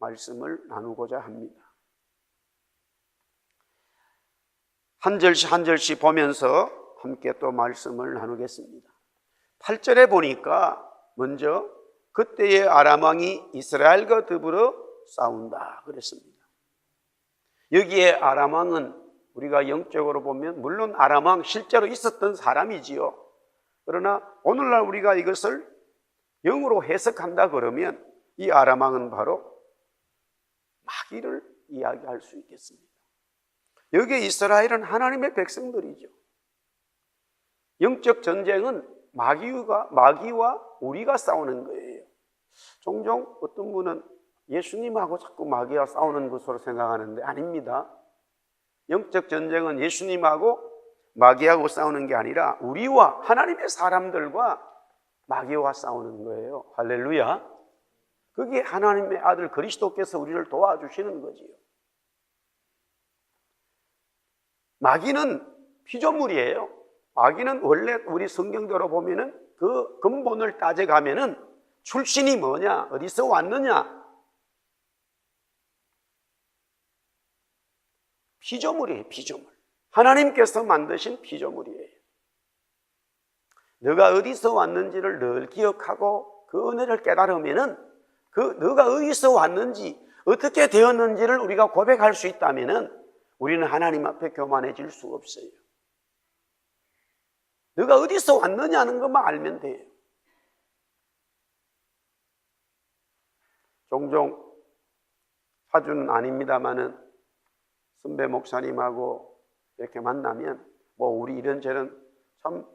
말씀을 나누고자 합니다. 한 절씩 한 절씩 보면서 함께 또 말씀을 나누겠습니다. 8절에 보니까 먼저 그때의 아람 왕이 이스라엘과 더불어 싸운다 그랬습니다. 여기에 아람 왕은 우리가 영적으로 보면 물론 아람 왕 실제로 있었던 사람이지요. 그러나 오늘날 우리가 이것을 영으로 해석한다 그러면 이 아람 왕은 바로 마귀를 이야기할 수 있겠습니다. 여기에 이스라엘은 하나님의 백성들이죠. 영적 전쟁은 마귀와 우리가 싸우는 거예요. 종종 어떤 분은 예수님하고 자꾸 마귀와 싸우는 것으로 생각하는데 아닙니다. 영적 전쟁은 예수님하고 마귀하고 싸우는 게 아니라 우리와 하나님의 사람들과 마귀와 싸우는 거예요. 할렐루야. 그게 하나님의 아들 그리스도께서 우리를 도와주시는 거지요. 마귀는 피조물이에요. 마귀는 원래 우리 성경대로 보면은 그 근본을 따져가면은 출신이 뭐냐, 어디서 왔느냐, 피조물이에요. 피조물. 하나님께서 만드신 피조물이에요. 너가 어디서 왔는지를 늘 기억하고 그 은혜를 깨달으면은 너가 어디서 왔는지 어떻게 되었는지를 우리가 고백할 수 있다면은 우리는 하나님 앞에 교만해질 수 없어요. 너가 어디서 왔느냐는 것만 알면 돼요. 종종 사주는 아닙니다만은 선배 목사님하고 이렇게 만나면 우리 이런저런 참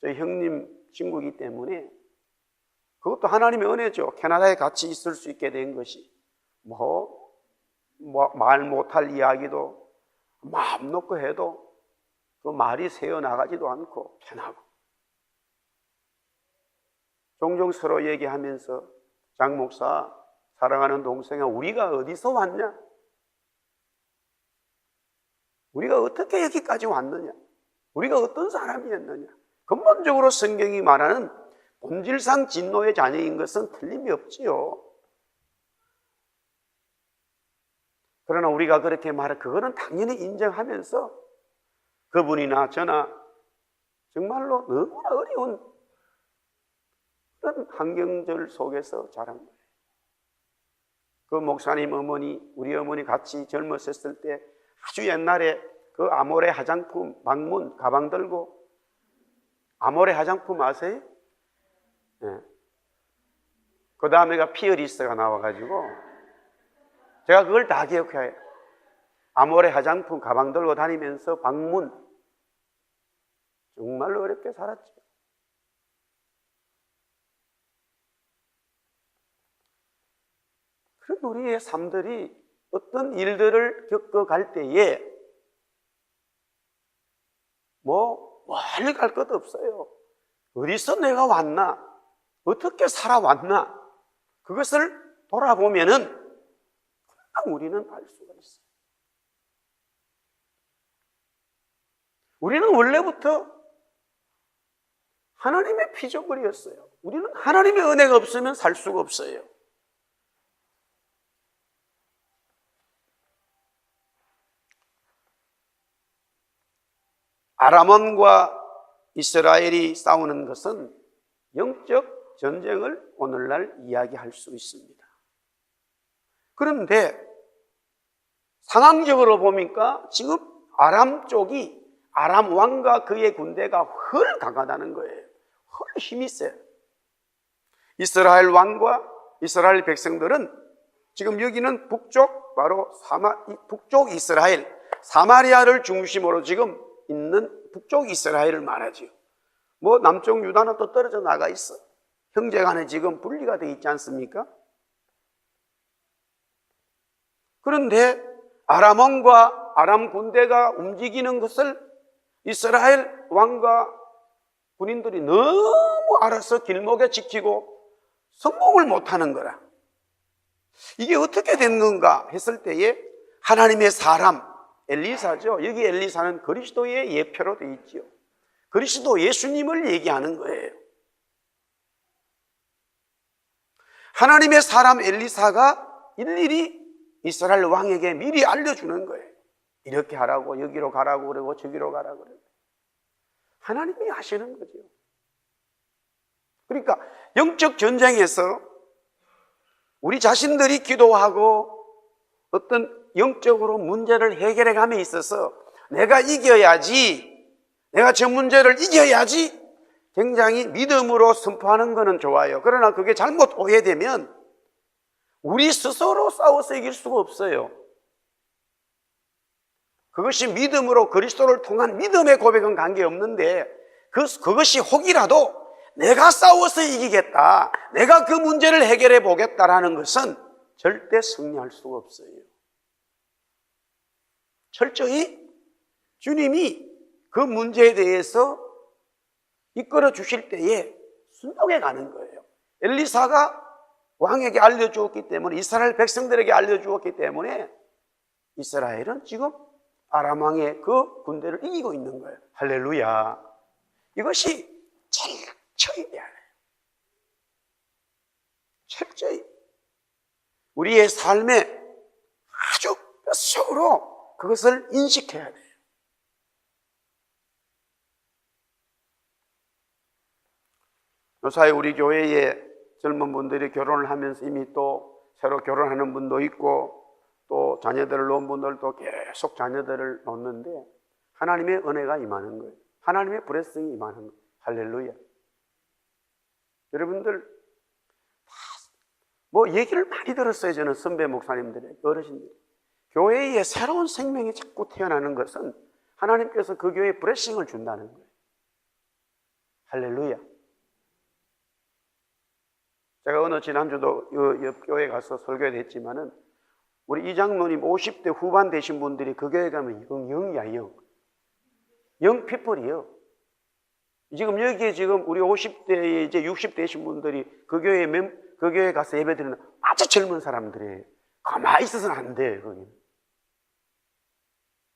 저희 형님 친구이기 때문에 그것도 하나님의 은혜죠. 캐나다에 같이 있을 수 있게 된 것이 말 못할 이야기도 마음 놓고 해도 그 말이 새어나가지도 않고 편하고 종종 서로 얘기하면서 장 목사, 사랑하는 동생아, 우리가 어디서 왔냐? 우리가 어떻게 여기까지 왔느냐? 우리가 어떤 사람이었느냐? 근본적으로 성경이 말하는 본질상 진노의 자녀인 것은 틀림이 없지요. 그러나 우리가 그렇게 그거는 당연히 인정하면서 그분이나 저나 정말로 너무나 어려운 그런 환경들 속에서 자란 거예요. 그 목사님 어머니, 우리 어머니 같이 젊었을 때 아주 옛날에 그 아모레 화장품 방문 가방 들고 아모레 화장품 아세요? 네. 그 다음에가 피어리스가 나와가지고 제가 그걸 다 기억해요. 아모레 화장품 가방 들고 다니면서 방문 정말로 어렵게 살았죠. 그런 우리의 삶들이 어떤 일들을 겪어갈 때에 멀리 갈 것도 없어요. 어디서 내가 왔나? 어떻게 살아왔나? 그것을 돌아보면은 금방 우리는 알 수가 있어요. 우리는 원래부터 하나님의 피조물이었어요. 우리는 하나님의 은혜가 없으면 살 수가 없어요. 아람원과 이스라엘이 싸우는 것은 영적 전쟁을 오늘날 이야기할 수 있습니다. 그런데 상황적으로 보니까 지금 아람 쪽이 아람 왕과 그의 군대가 훨 강하다는 거예요. 훨 힘이 세요. 이스라엘 왕과 이스라엘 백성들은 지금 여기는 북쪽, 바로 북쪽 이스라엘, 사마리아를 중심으로 지금 있는 북쪽 이스라엘을 말하죠. 남쪽 유다는 또 떨어져 나가 있어. 형제간에 지금 분리가 되어 있지 않습니까? 그런데 아람 왕과 아람 군대가 움직이는 것을 이스라엘 왕과 군인들이 너무 알아서 길목에 지키고 성공을 못하는 거라. 이게 어떻게 된 건가 했을 때에 하나님의 사람 엘리사죠. 여기 엘리사는 그리스도의 예표로 되어 있지요. 그리스도 예수님을 얘기하는 거예요. 하나님의 사람 엘리사가 일일이 이스라엘 왕에게 미리 알려주는 거예요. 이렇게 하라고, 여기로 가라고 그러고 저기로 가라고 그러고. 하나님이 하시는 거죠. 그러니까 영적 전쟁에서 우리 자신들이 기도하고 어떤 영적으로 문제를 해결해 감에 있어서 내가 이겨야지, 내가 저 문제를 이겨야지 굉장히 믿음으로 선포하는 것은 좋아요. 그러나 그게 잘못 오해되면 우리 스스로 싸워서 이길 수가 없어요. 그것이 믿음으로 그리스도를 통한 믿음의 고백은 관계없는데 그것이 혹이라도 내가 싸워서 이기겠다, 내가 그 문제를 해결해 보겠다라는 것은 절대 승리할 수가 없어요. 철저히 주님이 그 문제에 대해서 이끌어 주실 때에 순종해 가는 거예요. 엘리사가 왕에게 알려주었기 때문에, 이스라엘 백성들에게 알려주었기 때문에 이스라엘은 지금 아람 왕의 그 군대를 이기고 있는 거예요. 할렐루야. 이것이 철저히 돼야 해요. 철저히 우리의 삶에 아주 뼛속으로 그것을 인식해야 돼요. 요사이 우리 교회에 젊은 분들이 결혼을 하면서 이미 또 새로 결혼하는 분도 있고 또 자녀들을 놓은 분들도 계속 자녀들을 놓는데 하나님의 은혜가 임하는 거예요. 하나님의 블레싱이 임하는 거예요. 할렐루야. 여러분들 뭐 얘기를 많이 들었어요. 저는 선배 목사님들의 어르신들. 교회에 새로운 생명이 자꾸 태어나는 것은 하나님께서 그 교회에 블레싱을 준다는 거예요. 할렐루야. 제가 어느 지난주도 옆 교회 가서 설교를 했지만은 우리 이장로님 50대 후반 되신 분들이 그 교회 가면 영이야, 영 피플이요. 지금 여기에 지금 우리 50대 이제 60 되신 분들이 그 교회에 가서 예배 드리는 아주 젊은 사람들이에요. 가만히 있어서는 안 돼, 거기는.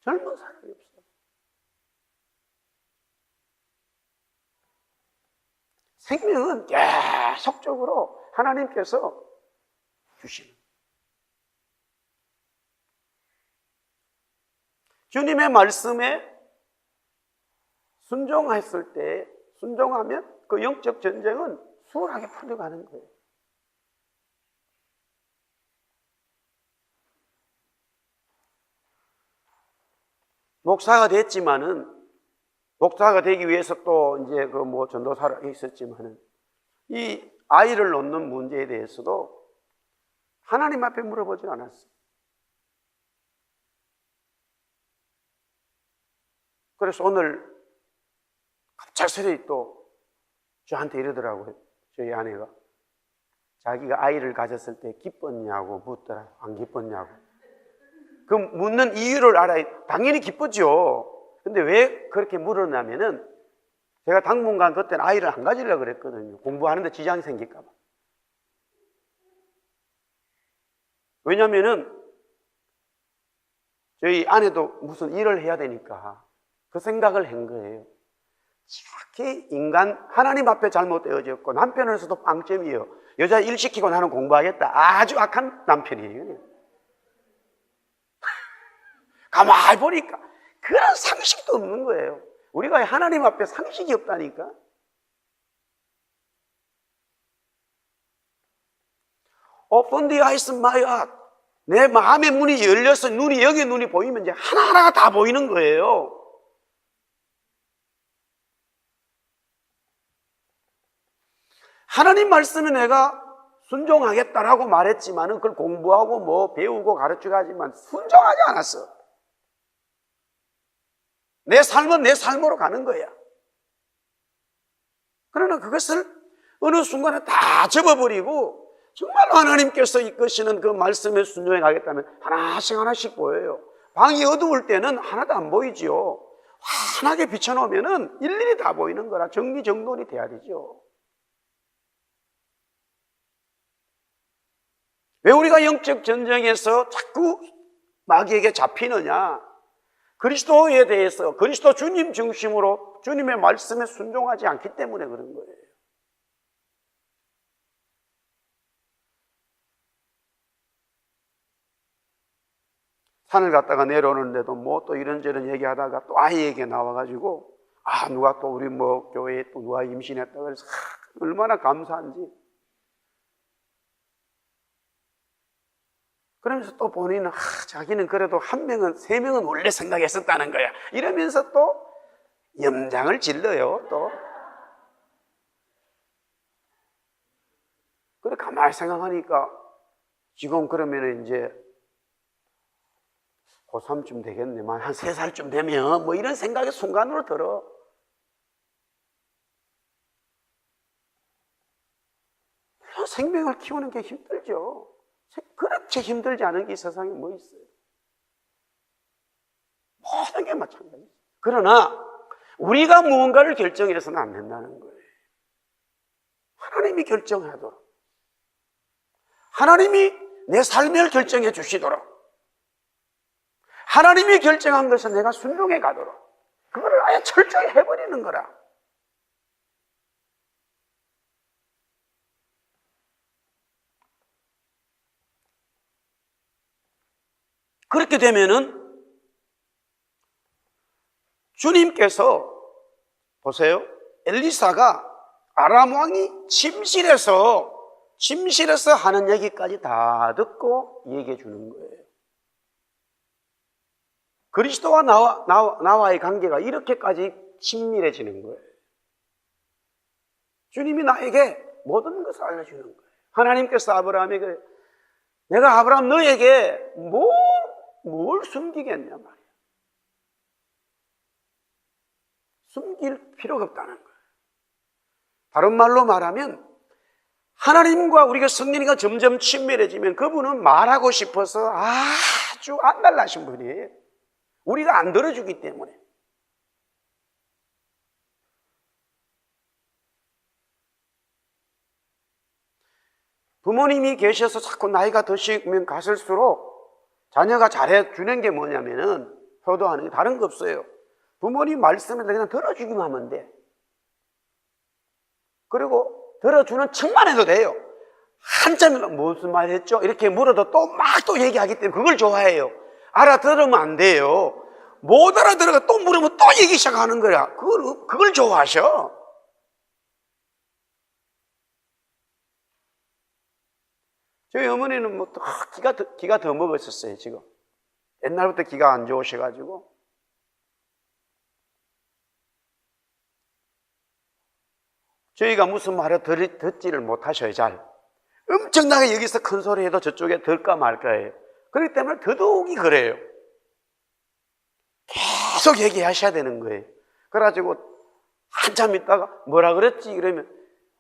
젊은 사람이 없어. 생명은 계속적으로 하나님께서 주시는. 주님의 말씀에 순종했을 때, 순종하면 그 영적 전쟁은 수월하게 풀려가는 거예요. 목사가 됐지만은, 목사가 되기 위해서 또 이제 그 뭐 전도사로 있었지만은, 이 아이를 놓는 문제에 대해서도 하나님 앞에 물어보지 않았어요. 그래서 오늘 갑작스레 또 저한테 이러더라고요. 저희 아내가 자기가 아이를 가졌을 때 기뻤냐고 묻더라. 안 기뻤냐고. 그 묻는 이유를 알아야 당연히 기뻤죠. 근데 왜 그렇게 물었냐면은 제가 당분간 그때는 아이를 안 가지려고 그랬거든요. 공부하는데 지장이 생길까 봐. 왜냐면은 저희 아내도 무슨 일을 해야 되니까 그 생각을 한 거예요. 이렇게 인간 하나님 앞에 잘못되어졌고 남편으로서도 빵점이에요. 여자 일 시키고 나는 공부하겠다. 아주 악한 남편이에요. 가만히 보니까 그런 상식도 없는 거예요. 우리가 하나님 앞에 상식이 없다니까. Open the eyes of my heart. 내 마음의 문이 열려서 여기 눈이 보이면 이제 하나하나가 다 보이는 거예요. 하나님 말씀에 내가 순종하겠다라고 말했지만은 그걸 공부하고 뭐 배우고 가르치고 하지만 순종하지 않았어. 내 삶은 내 삶으로 가는 거야. 그러나 그것을 어느 순간에 다 접어버리고 정말 하나님께서 이끄시는 그 말씀에 순종해 가겠다면 하나씩 보여요. 방이 어두울 때는 하나도 안 보이지요. 환하게 비춰놓으면은 일일이 다 보이는 거라 정리정돈이 돼야 되죠. 왜 우리가 영적 전쟁에서 자꾸 마귀에게 잡히느냐? 그리스도에 대해서 그리스도 주님 중심으로 주님의 말씀에 순종하지 않기 때문에 그런 거예요. 산을 갔다가 내려오는데도 뭐 또 이런저런 얘기하다가 또 아이에게 나와가지고 누가 또 우리 뭐 교회에 또 누가 임신했다 그래서 얼마나 감사한지. 그러면서 또 본인은 자기는 그래도 한 명은, 세 명은 원래 생각했었다는 거야. 이러면서 또 염장을 질러요, 또. 그래, 가만히 생각하니까 지금 그러면 이제 고3쯤 되겠네만, 한 3살쯤 되면 뭐 이런 생각이 순간으로 들어. 생명을 키우는 게 힘들죠. 그렇게 힘들지 않은 게 이 세상에 뭐 있어요. 모든 게 마찬가지죠. 그러나 우리가 무언가를 결정해서는 안 된다는 거예요. 하나님이 결정하도록, 하나님이 내 삶을 결정해 주시도록, 하나님이 결정한 것을 내가 순종해 가도록, 그거를 아예 철저히 해버리는 거라. 그렇게 되면은 주님께서 보세요. 엘리사가 아람 왕이 침실에서 하는 얘기까지 다 듣고 얘기해 주는 거예요. 그리스도와 나와의 관계가 이렇게까지 친밀해지는 거예요. 주님이 나에게 모든 것을 알려주는 거예요. 하나님께서 아브라함에게 내가 아브라함 너에게 뭘 숨기겠냐 말이야. 숨길 필요가 없다는 거예요. 다른 말로 말하면 하나님과 우리가 성령이가 점점 친밀해지면 그분은 말하고 싶어서 아주 안달나신 분이에요. 우리가 안 들어주기 때문에. 부모님이 계셔서 자꾸 나이가 드시면 가실수록 자녀가 잘해주는 게 뭐냐면은 효도하는 게 다른 거 없어요. 부모님 말씀을 그냥 들어주기만 하면 돼. 그리고 들어주는 척만 해도 돼요. 한참이면 무슨 말 했죠? 이렇게 물어도 또 막 또 얘기하기 때문에 그걸 좋아해요. 알아들으면 안 돼요. 못 알아들어가 또 물으면 또 얘기 시작하는 거야. 그걸 좋아하셔. 저희 어머니는 뭐 기가 더 먹었었어요, 지금. 옛날부터 기가 안 좋으셔가지고. 저희가 무슨 말을 듣지를 못하셔요, 잘. 엄청나게 여기서 큰 소리 해도 저쪽에 들까 말까예요. 그렇기 때문에 더더욱이 그래요. 계속 얘기하셔야 되는 거예요. 그래가지고 한참 있다가 뭐라 그랬지? 이러면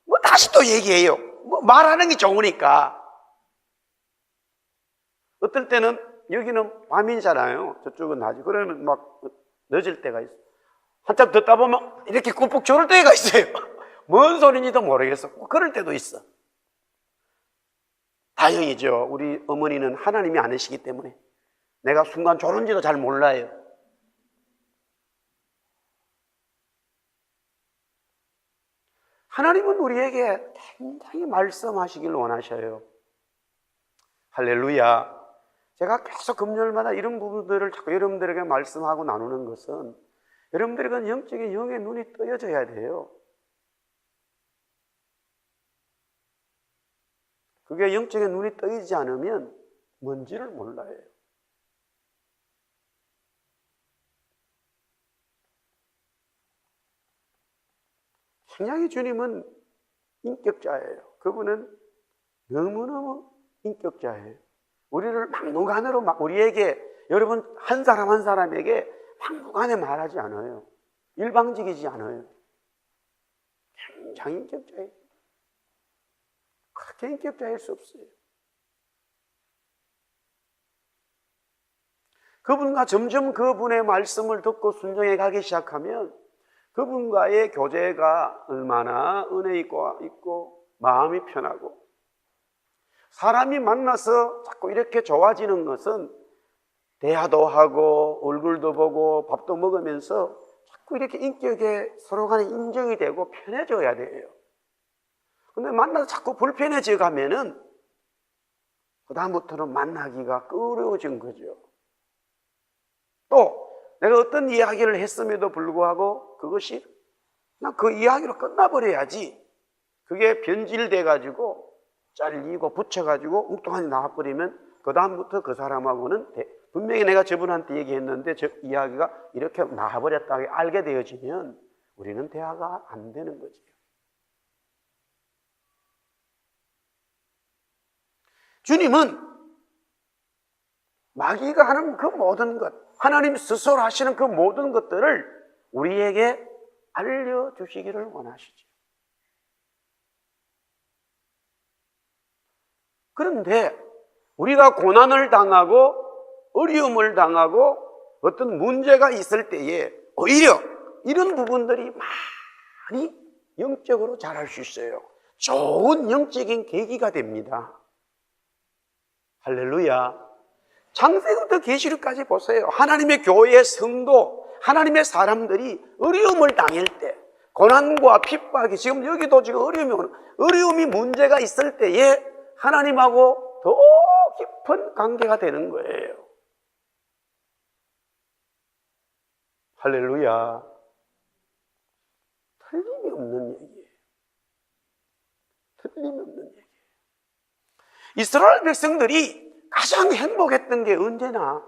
뭐 다시 또 얘기해요. 뭐 말하는 게 좋으니까. 어떨 때는 여기는 밤이잖아요. 저쪽은 낮이. 그러면 막 늦을 때가 있어요. 한참 듣다 보면 이렇게 꾹꾹 졸을 때가 있어요. 뭔 소리인지도 모르겠어. 그럴 때도 있어. 다행이죠. 우리 어머니는 하나님이 아니시기 때문에 내가 순간 졸은지도 잘 몰라요. 하나님은 우리에게 굉장히 말씀하시길 원하셔요. 할렐루야. 제가 계속 금요일마다 이런 부분들을 자꾸 여러분들에게 말씀하고 나누는 것은 여러분들에게 영적인 영의 눈이 떠여져야 돼요. 그게 영적인 눈이 떠이지 않으면 뭔지를 몰라요. 굉장히 주님은 인격자예요. 그분은 너무너무 인격자예요. 우리를 막무가내로 우리에게, 여러분 한 사람 한 사람에게 막무가내 말하지 않아요. 일방적이지 않아요. 굉장히 인격자예요. 그렇게 인격자일 수 없어요. 그분과 점점 그분의 말씀을 듣고 순종해 가기 시작하면 그분과의 교제가 얼마나 은혜 있고 마음이 편하고, 사람이 만나서 자꾸 이렇게 좋아지는 것은 대화도 하고 얼굴도 보고 밥도 먹으면서 자꾸 이렇게 인격에 서로 간에 인정이 되고 편해져야 돼요. 근데 만나서 자꾸 불편해져 가면은 그다음부터는 만나기가 어려워진 거죠. 내가 어떤 이야기를 했음에도 불구하고 그것이 그냥 그 이야기로 끝나버려야지, 그게 변질돼 가지고 잘리고 붙여가지고 웅뚱하니 나와버리면 그 다음부터 그 사람하고는 분명히 내가 저분한테 얘기했는데 저 이야기가 이렇게 나와버렸다고 알게 되어지면 우리는 대화가 안 되는 거지요. 주님은 마귀가 하는 그 모든 것, 하나님 스스로 하시는 그 모든 것들을 우리에게 알려주시기를 원하시죠. 그런데 우리가 고난을 당하고 어려움을 당하고 어떤 문제가 있을 때에 오히려 이런 부분들이 많이 영적으로 자랄 수 있어요. 좋은 영적인 계기가 됩니다. 할렐루야. 창세기부터 계시록까지 보세요. 하나님의 교회의 성도, 하나님의 사람들이 어려움을 당할 때, 고난과 핍박이, 지금 여기도 지금 어려움이 문제가 있을 때에 하나님하고 더 깊은 관계가 되는 거예요. 할렐루야. 틀림이 없는 얘기예요. 틀림이 없는 얘기예요. 이스라엘 백성들이 가장 행복했던 게 언제나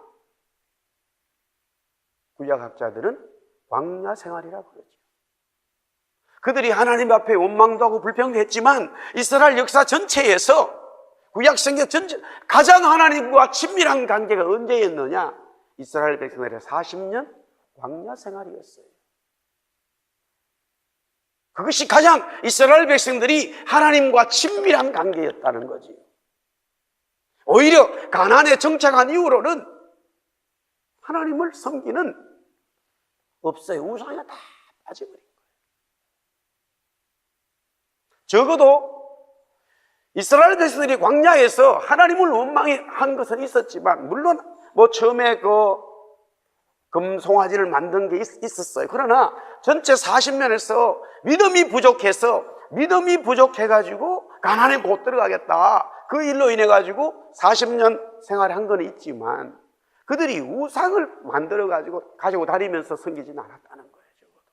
구약학자들은 광야 생활이라고 그러죠. 그들이 하나님 앞에 원망도 하고 불평도 했지만 이스라엘 역사 전체에서 구약성경 전체 가장 하나님과 친밀한 관계가 언제였느냐? 이스라엘 백성들의 40년 광야 생활이었어요. 그것이 가장 이스라엘 백성들이 하나님과 친밀한 관계였다는 거지. 오히려 가나안에 정착한 이후로는 하나님을 섬기는 없어요. 우상에 다 빠져버린 거예요. 적어도 이스라엘 백성들이 광야에서 하나님을 원망한 것은 있었지만, 물론 처음에 그 금송아지를 만든 게 있었어요. 그러나 전체 40년에서 믿음이 부족해가지고 가나안에 못 들어가겠다, 그 일로 인해 가지고 40년 생활한 건 있지만 그들이 우상을 만들어 가지고 다니면서 섬기지는 않았다는 거예요. 적어도.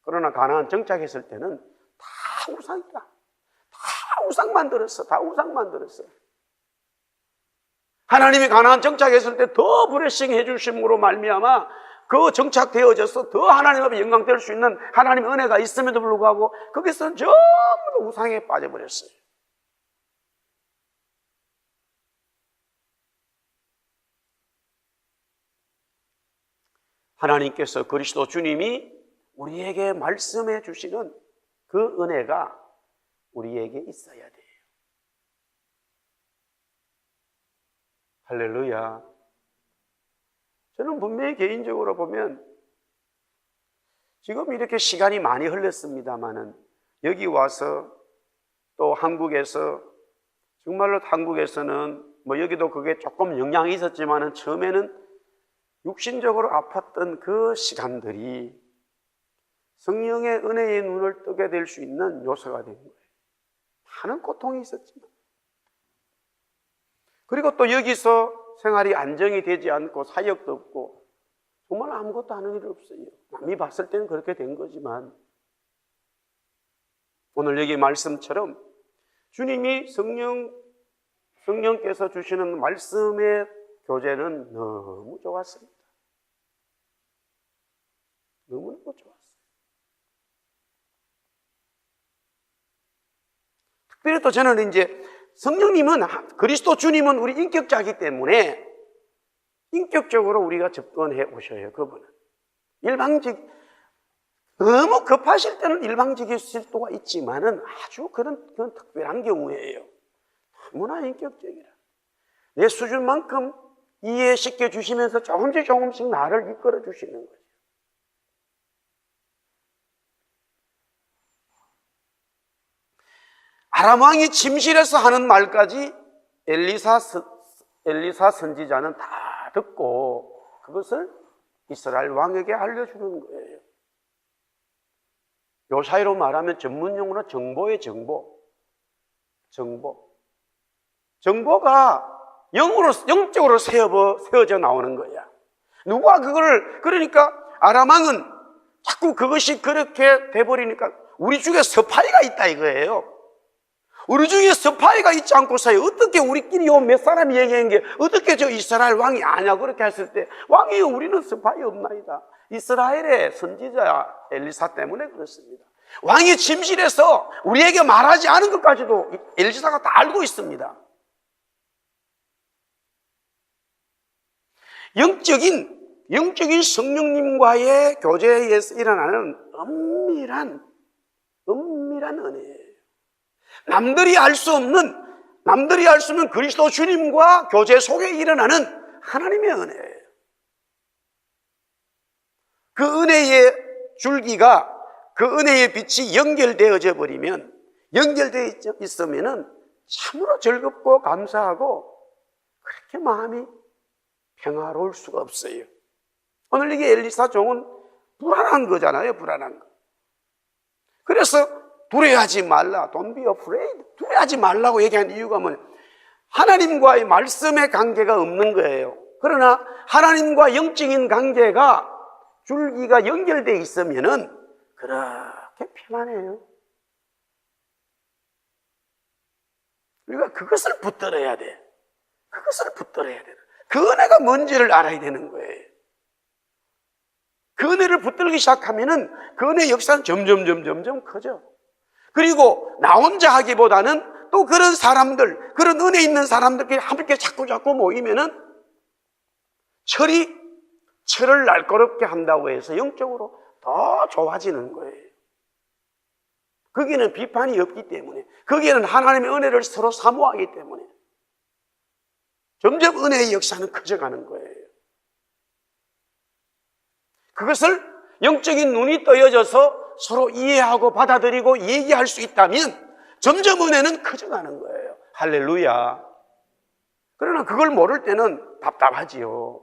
그러나 가나안 정착했을 때는 다 우상이다. 다 우상 만들었어. 다 우상 만들었어. 하나님이 가나안 정착했을 때 더 브레싱 해주심으로 말미암아 그 정착되어져서 더 하나님 앞에 영광될 수 있는 하나님의 은혜가 있음에도 불구하고 거기서는 전부 다 우상에 빠져버렸어요. 하나님께서 그리스도 주님이 우리에게 말씀해 주시는 그 은혜가 우리에게 있어야 돼요. 할렐루야. 저는 분명히 개인적으로 보면 지금 이렇게 시간이 많이 흘렀습니다마는 여기 와서 또 한국에서 정말로 한국에서는 여기도 그게 조금 영향이 있었지만은 처음에는 육신적으로 아팠던 그 시간들이 성령의 은혜의 눈을 뜨게 될 수 있는 요소가 된 거예요. 많은 고통이 있었지만, 그리고 또 여기서 생활이 안정이 되지 않고 사역도 없고 정말 아무것도 하는 일이 없어요. 남이 봤을 때는 그렇게 된 거지만 오늘 여기 말씀처럼 주님이 성령께서 주시는 말씀의 교제는 너무 좋았습니다. 너무너무 좋았어요. 특별히 또 저는 이제 성령님은, 그리스도 주님은 우리 인격자이기 때문에 인격적으로 우리가 접근해 오셔요. 그분은 너무 급하실 때는 일방적일 수가 있지만은 아주 그런 특별한 경우예요. 너무나 인격적이라 내 수준만큼 이해시켜 주시면서 조금씩 나를 이끌어 주시는 거죠. 아람 왕이 침실에서 하는 말까지 엘리사 선지자는 다 듣고 그것을 이스라엘 왕에게 알려주는 거예요. 요 사이로 말하면 전문용어로 정보의 정보. 정보가 영적으로 세워져 나오는 거야. 누가 그걸, 그러니까 아람 왕은 자꾸 그것이 그렇게 돼버리니까 우리 중에 스파이가 있다 이거예요. 우리 중에 스파이가 있지 않고서야 어떻게 우리끼리 요 몇 사람이 얘기한 게 어떻게 저 이스라엘 왕이 아냐 그렇게 했을 때 왕이 우리는 스파이 없나이다. 이스라엘의 선지자 엘리사 때문에 그렇습니다. 왕이 침실에서 우리에게 말하지 않은 것까지도 엘리사가 다 알고 있습니다. 영적인 성령님과의 교제에서 일어나는 은밀한 은혜예요. 남들이 알 수 없는 그리스도 주님과 교제 속에 일어나는 하나님의 은혜예요. 그 은혜의 줄기가, 그 은혜의 빛이 연결되어져 버리면, 연결되어 있으면은 참으로 즐겁고 감사하고 그렇게 마음이 평화로울 수가 없어요. 오늘 이게 엘리사 종은 불안한 거잖아요. 불안한 거. 그래서 두려워하지 말라. Don't be afraid. 두려워하지 말라고 얘기한 이유가 뭐냐? 하나님과의 말씀의 관계가 없는 거예요. 그러나 하나님과 영적인 관계가 줄기가 연결되어 있으면은 그렇게 편안해요. 우리가 그것을 붙들어야 돼. 그것을 붙들어야 돼. 그 은혜가 뭔지를 알아야 되는 거예요. 그 은혜를 붙들기 시작하면은 그 은혜의 역사는 점점 커져. 그리고 나 혼자 하기보다는 또 그런 사람들, 그런 은혜 있는 사람들끼리 함께 자꾸 모이면은 철을 날카롭게 한다고 해서 영적으로 더 좋아지는 거예요. 거기는 비판이 없기 때문에, 거기에는 하나님의 은혜를 서로 사모하기 때문에 점점 은혜의 역사는 커져가는 거예요. 그것을 영적인 눈이 떠여져서 서로 이해하고 받아들이고 얘기할 수 있다면 점점 은혜는 커져가는 거예요. 할렐루야. 그러나 그걸 모를 때는 답답하지요.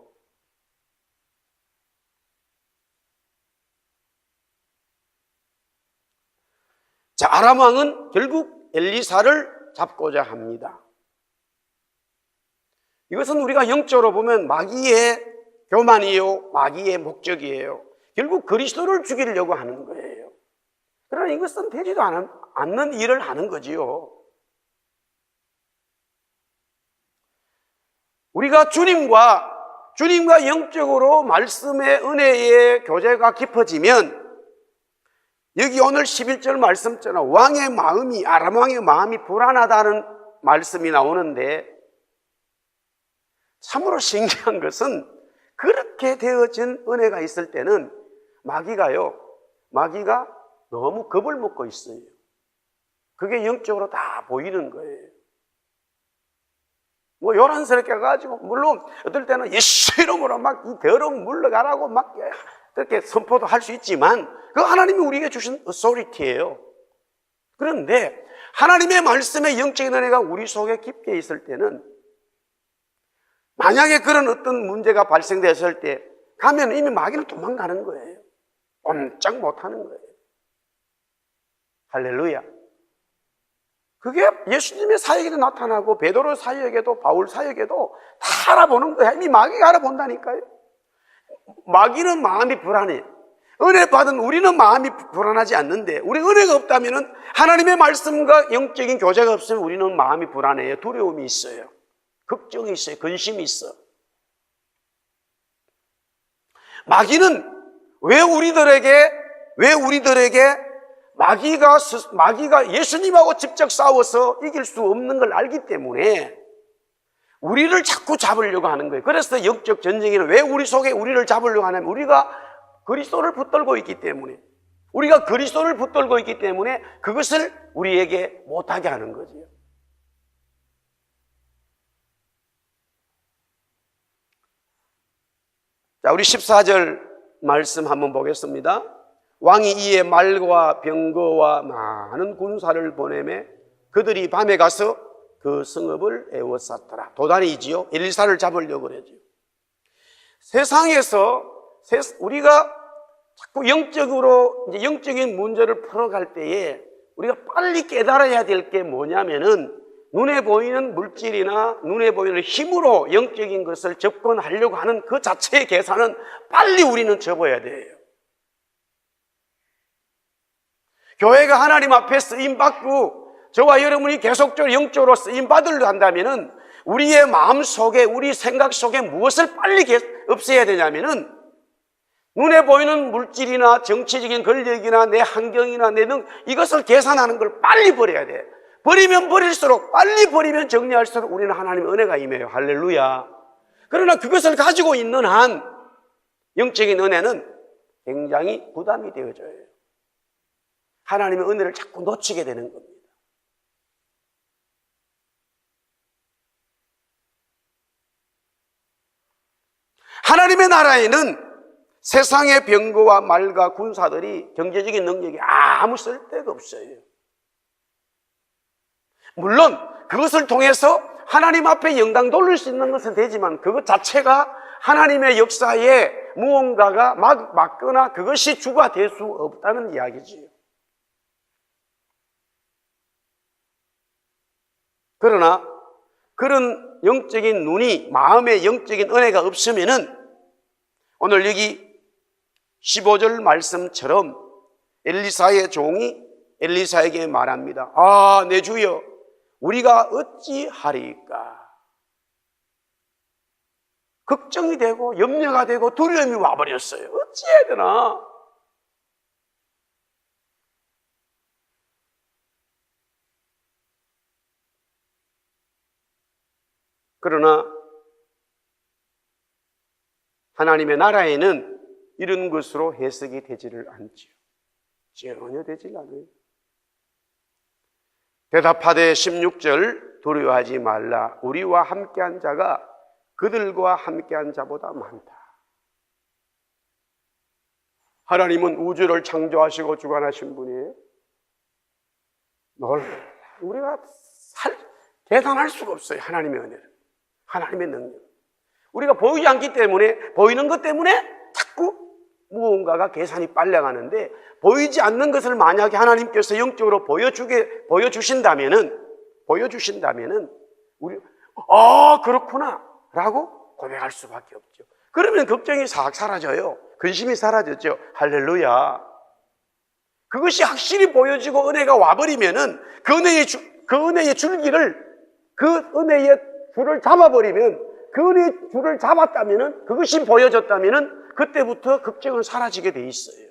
자, 아람 왕은 결국 엘리사를 잡고자 합니다. 이것은 우리가 영적으로 보면 마귀의 교만이요, 마귀의 목적이에요. 결국 그리스도를 죽이려고 하는 거예요. 그러나 이것은 되지도 않는 일을 하는 거지요. 우리가 주님과 영적으로 말씀의 은혜의 교제가 깊어지면, 여기 오늘 11절 말씀처럼 아람 왕의 마음이 불안하다는 말씀이 나오는데, 참으로 신기한 것은 그렇게 되어진 은혜가 있을 때는 마귀가 너무 겁을 먹고 있어요. 그게 영적으로 다 보이는 거예요. 요란스럽게 가지고, 물론 어떨 때는 예수 이름으로 막 이 더러운 물러가라고 막 그렇게 선포도 할 수 있지만, 그 하나님이 우리에게 주신 authority예요. 그런데 하나님의 말씀의 영적인 은혜가 우리 속에 깊게 있을 때는, 만약에 그런 어떤 문제가 발생됐을 때 가면 이미 마귀는 도망가는 거예요. 꼼짝 못하는 거예요. 할렐루야. 그게 예수님의 사역에도 나타나고 베드로 사역에도 바울 사역에도 다 알아보는 거예요. 이미 마귀가 알아본다니까요. 마귀는 마음이 불안해. 은혜 받은 우리는 마음이 불안하지 않는데, 우리 은혜가 없다면, 하나님의 말씀과 영적인 교제가 없으면 우리는 마음이 불안해요. 두려움이 있어요. 걱정이 있어요. 근심이 있어. 마귀는 왜 우리들에게 마귀가 예수님하고 직접 싸워서 이길 수 없는 걸 알기 때문에 우리를 자꾸 잡으려고 하는 거예요. 그래서 영적 전쟁에는 왜 우리 속에 우리를 잡으려고 하냐면, 우리가 그리스도를 붙들고 있기 때문에, 그것을 우리에게 못하게 하는 거지요. 자, 우리 14절 말씀 한번 보겠습니다. 왕이 이에 말과 병거와 많은 군사를 보내매 그들이 밤에 가서 그 성읍을 에워쌌더라. 도단이지요. 엘리사를 잡으려고 그러죠. 세상에서 우리가 자꾸 영적인 문제를 풀어갈 때에 우리가 빨리 깨달아야 될 게 뭐냐면은, 눈에 보이는 물질이나 눈에 보이는 힘으로 영적인 것을 접근하려고 하는 그 자체의 계산은 빨리 우리는 접어야 돼요. 교회가 하나님 앞에 쓰임받고 저와 여러분이 계속적으로 영적으로 쓰임받으려 한다면 우리의 마음 속에, 우리 생각 속에 무엇을 빨리 없애야 되냐면은 눈에 보이는 물질이나 정치적인 권력이나 내 환경이나 내 이것을 계산하는 걸 빨리 버려야 돼. 버리면 버릴수록, 빨리 버리면 정리할수록 우리는 하나님의 은혜가 임해요. 할렐루야. 그러나 그것을 가지고 있는 한 영적인 은혜는 굉장히 부담이 되어져요. 하나님의 은혜를 자꾸 놓치게 되는 겁니다. 하나님의 나라에는 세상의 병거와 말과 군사들이 경제적인 능력이 아무 쓸데가 없어요. 물론 그것을 통해서 하나님 앞에 영광 돌릴 수 있는 것은 되지만 그것 자체가 하나님의 역사에 무언가가 막거나 그것이 주가 될 수 없다는 이야기지요. 그러나 그런 영적인 눈이, 마음의 영적인 은혜가 없으면은 오늘 여기 15절 말씀처럼 엘리사의 종이 엘리사에게 말합니다. 아, 내 주여, 우리가 어찌하리까? 걱정이 되고 염려가 되고 두려움이 와버렸어요. 어찌해야 되나? 그러나 하나님의 나라에는 이런 것으로 해석이 되지를 않지요. 전혀 되질 않아요. 대답하되 16절 두려워하지 말라. 우리와 함께한 자가 그들과 함께한 자보다 많다. 하나님은 우주를 창조하시고 주관하신 분이에요. 우리가 계산할 수가 없어요. 하나님의 은혜를, 하나님의 능력. 우리가 보이지 않기 때문에, 보이는 것 때문에 자꾸 무언가가 계산이 빨려가는데, 보이지 않는 것을 만약에 하나님께서 영적으로 보여주신다면은 우리 그렇구나 라고 고백할 수밖에 없죠. 그러면 걱정이 싹 사라져요. 근심이 사라졌죠. 할렐루야. 그것이 확실히 보여지고 은혜가 와버리면은 그 은혜의 줄기를, 그 은혜의 줄을 잡아버리면, 그 은혜의 줄을 잡았다면은, 그것이 보여졌다면은 그때부터 걱정은 사라지게 돼 있어요.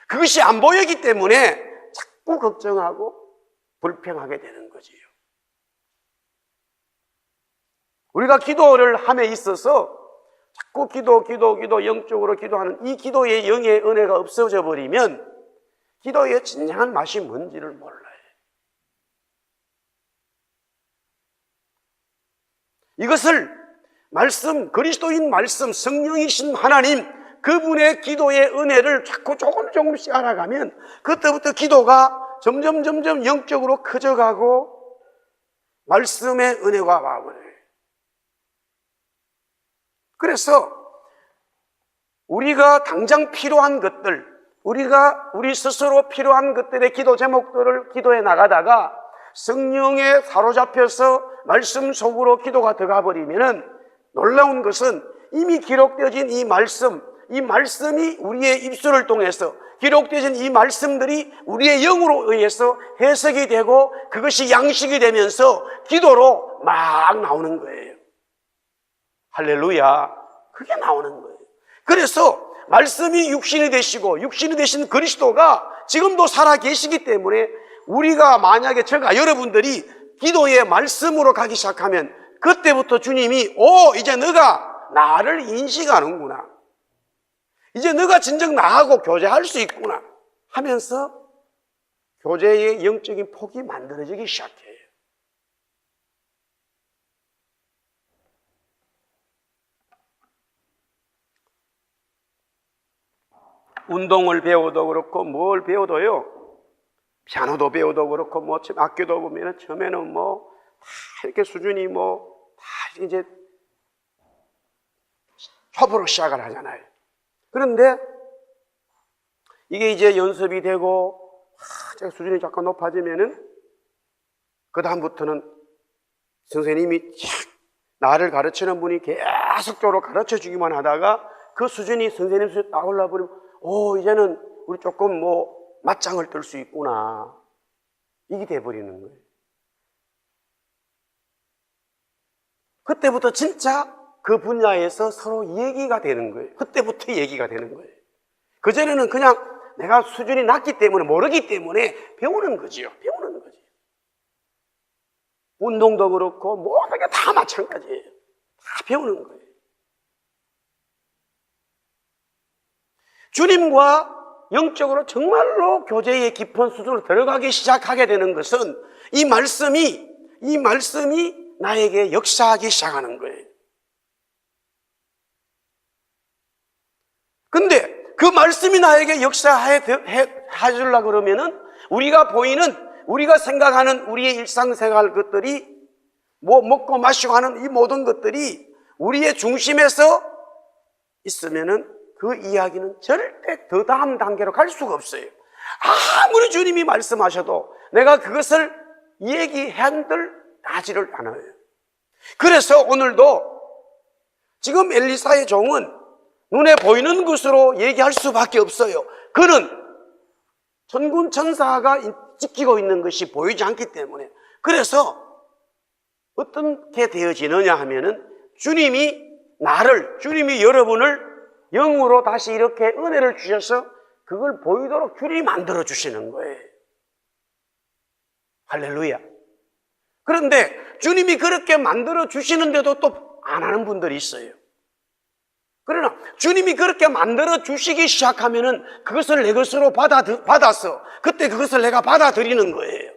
그것이 안 보이기 때문에 자꾸 걱정하고 불평하게 되는 거지요. 우리가 기도를 함에 있어서 자꾸 기도 영적으로 기도하는 이 기도의 영의 은혜가 없어져 버리면 기도의 진정한 맛이 뭔지를 몰라요. 이것을 그리스도인 말씀, 성령이신 하나님, 그분의 기도의 은혜를 자꾸 조금씩 알아가면 그때부터 기도가 점점 영적으로 커져가고 말씀의 은혜가 와버려요. 그래서 우리가 당장 필요한 것들, 우리 스스로 필요한 것들의 기도 제목들을 기도해 나가다가 성령에 사로잡혀서 말씀 속으로 기도가 들어가 버리면은 놀라운 것은 이미 기록되어진 이 말씀이 우리의 입술을 통해서 기록되어진 이 말씀들이 우리의 영으로 의해서 해석이 되고 그것이 양식이 되면서 기도로 막 나오는 거예요. 할렐루야. 그게 나오는 거예요. 그래서 말씀이 육신이 되신 그리스도가 지금도 살아 계시기 때문에 우리가 만약에 여러분들이 기도의 말씀으로 가기 시작하면 그때부터 주님이 이제 너가 나를 인식하는구나. 이제 너가 진정 나하고 교제할 수 있구나 하면서 교제의 영적인 폭이 만들어지기 시작해요. 운동을 배워도 그렇고 뭘 배워도요, 피아노도 배워도 그렇고 악기도 보면 처음에는 다 이렇게 수준이 다 이제 초보로 시작을 하잖아요. 그런데 이게 이제 연습이 되고 수준이 잠깐 높아지면은 그 다음부터는 선생님이 나를 가르치는 분이 계속적으로 가르쳐 주기만 하다가 그 수준이 선생님 수준이 딱 올라버리면 이제는 우리 조금 맞짱을 뜰 수 있구나, 이게 돼버리는 거예요. 그때부터 진짜 그 분야에서 서로 얘기가 되는 거예요. 그때부터 얘기가 되는 거예요. 그전에는 그냥 내가 수준이 낮기 때문에, 모르기 때문에 배우는 거지요. 배우는 거지. 운동도 그렇고 모든 게 다 마찬가지예요. 다 배우는 거예요. 주님과 영적으로 정말로 교제의 깊은 수준으로 들어가기 시작하게 되는 것은 이 말씀이 나에게 역사하기 시작하는 거예요. 근데 그 말씀이 나에게 역사해 주려고 그러면은 우리가 생각하는 우리의 일상생활 것들이 먹고 마시고 하는 이 모든 것들이 우리의 중심에서 있으면은 그 이야기는 절대 더 다음 단계로 갈 수가 없어요. 아무리 주님이 말씀하셔도 내가 그것을 얘기한들 하지를 않아요. 그래서 오늘도 지금 엘리사의 종은 눈에 보이는 것으로 얘기할 수밖에 없어요. 그는 천군 천사가 지키고 있는 것이 보이지 않기 때문에. 그래서 어떻게 되어지느냐 하면은 주님이 여러분을 영으로 다시 이렇게 은혜를 주셔서 그걸 보이도록 주님이 만들어 주시는 거예요. 할렐루야. 그런데 주님이 그렇게 만들어 주시는데도 또 안 하는 분들이 있어요. 그러나 주님이 그렇게 만들어 주시기 시작하면은 그것을 내 것으로 받아서 그때 그것을 내가 받아들이는 거예요.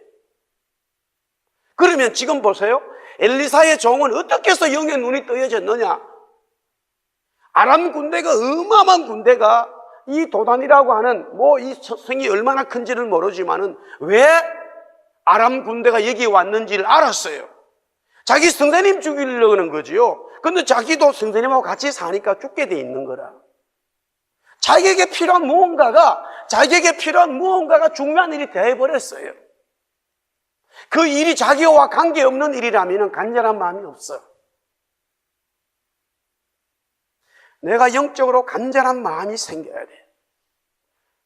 그러면 지금 보세요. 엘리사의 종은 어떻게 해서 영의 눈이 뜨여졌느냐? 아람 군대가, 어마어마한 군대가, 이 도단이라고 하는 이 성이 얼마나 큰지를 모르지만은 왜 아람 군대가 여기 왔는지를 알았어요. 자기 선생님 죽이려고 하는 거지요. 근데 자기도 선생님하고 같이 사니까 죽게 돼 있는 거라. 자기에게 필요한 무언가가 중요한 일이 되어버렸어요. 그 일이 자기와 관계없는 일이라면 간절한 마음이 없어. 내가 영적으로 간절한 마음이 생겨야 돼.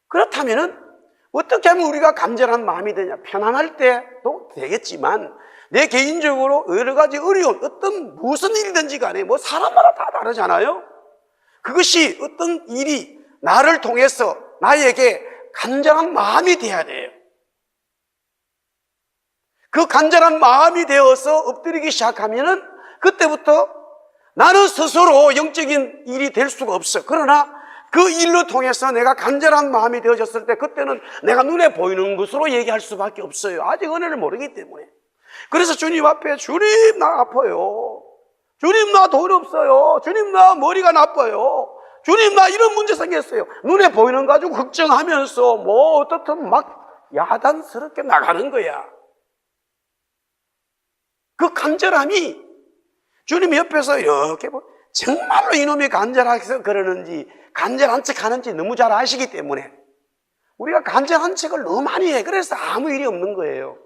그렇다면은 어떻게 하면 우리가 간절한 마음이 되냐? 편안할 때도 되겠지만 내 개인적으로 여러 가지 어려운 무슨 일이든지 간에 사람마다 다 다르잖아요. 그것이 어떤 일이 나를 통해서 나에게 간절한 마음이 돼야 돼요. 그 간절한 마음이 되어서 엎드리기 시작하면은 그때부터 나는 스스로 영적인 일이 될 수가 없어. 그러나 그 일로 통해서 내가 간절한 마음이 되어졌을 때 그때는 내가 눈에 보이는 것으로 얘기할 수밖에 없어요. 아직 은혜를 모르기 때문에. 그래서 주님 앞에 주님 나 아파요. 주님 나 돈 없어요. 주님 나 머리가 나빠요. 주님 나 이런 문제 생겼어요. 눈에 보이는 거 가지고 걱정하면서 어떻든 막 야단스럽게 나가는 거야. 그 간절함이 주님 옆에서 이렇게 정말로 이놈이 간절해서 그러는지 간절한 척 하는지 너무 잘 아시기 때문에 우리가 간절한 척을 너무 많이 해. 그래서 아무 일이 없는 거예요.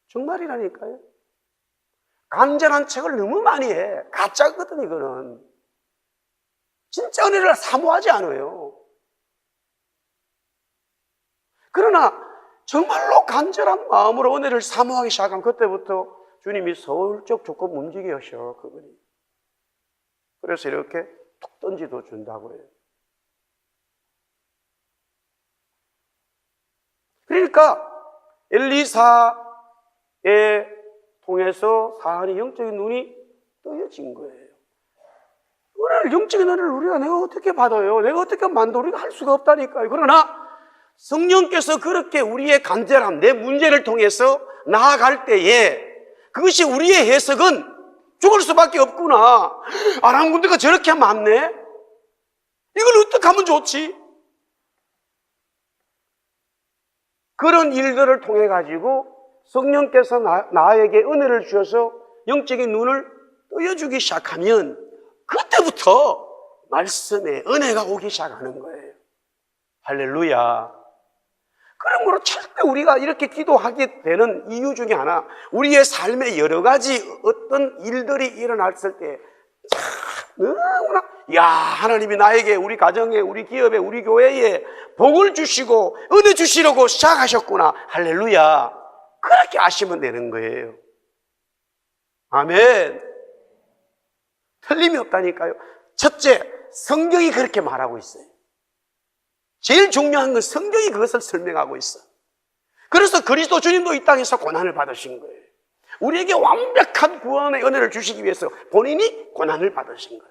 정말이라니까요. 간절한 척을 너무 많이 해. 가짜거든 이거는. 진짜 은혜를 사모하지 않아요. 그러나 정말로 간절한 마음으로 은혜를 사모하기 시작하면 그때부터 주님이 서울적 조금 움직이셔, 그분이. 그래서 이렇게 툭 던지도 준다고 해요. 그러니까 엘리사에 통해서 사안이 영적인 눈이 뜨여진 거예요. 영적인 은혜를 내가 어떻게 받아요? 내가 어떻게 만들어? 우리가 할 수가 없다니까요. 그러나 성령께서 그렇게 우리의 간절함, 내 문제를 통해서 나아갈 때에 그것이 우리의 해석은 죽을 수밖에 없구나. 아람 군대가 저렇게 많네? 이걸 어떻게 하면 좋지? 그런 일들을 통해 가지고 성령께서 나에게 은혜를 주셔서 영적인 눈을 뜨여주기 시작하면 그때부터 말씀에 은혜가 오기 시작하는 거예요. 할렐루야. 그러므로 절대 우리가 이렇게 기도하게 되는 이유 중에 하나, 우리의 삶에 여러 가지 어떤 일들이 일어났을 때 너무나 하나님이 나에게, 우리 가정에, 우리 기업에, 우리 교회에 복을 주시고 은혜 주시려고 시작하셨구나, 할렐루야, 그렇게 아시면 되는 거예요. 아멘. 틀림이 없다니까요. 첫째, 성경이 그렇게 말하고 있어요. 제일 중요한 건 성경이 그것을 설명하고 있어. 그래서 그리스도 주님도 이 땅에서 고난을 받으신 거예요. 우리에게 완벽한 구원의 은혜를 주시기 위해서 본인이 고난을 받으신 거야.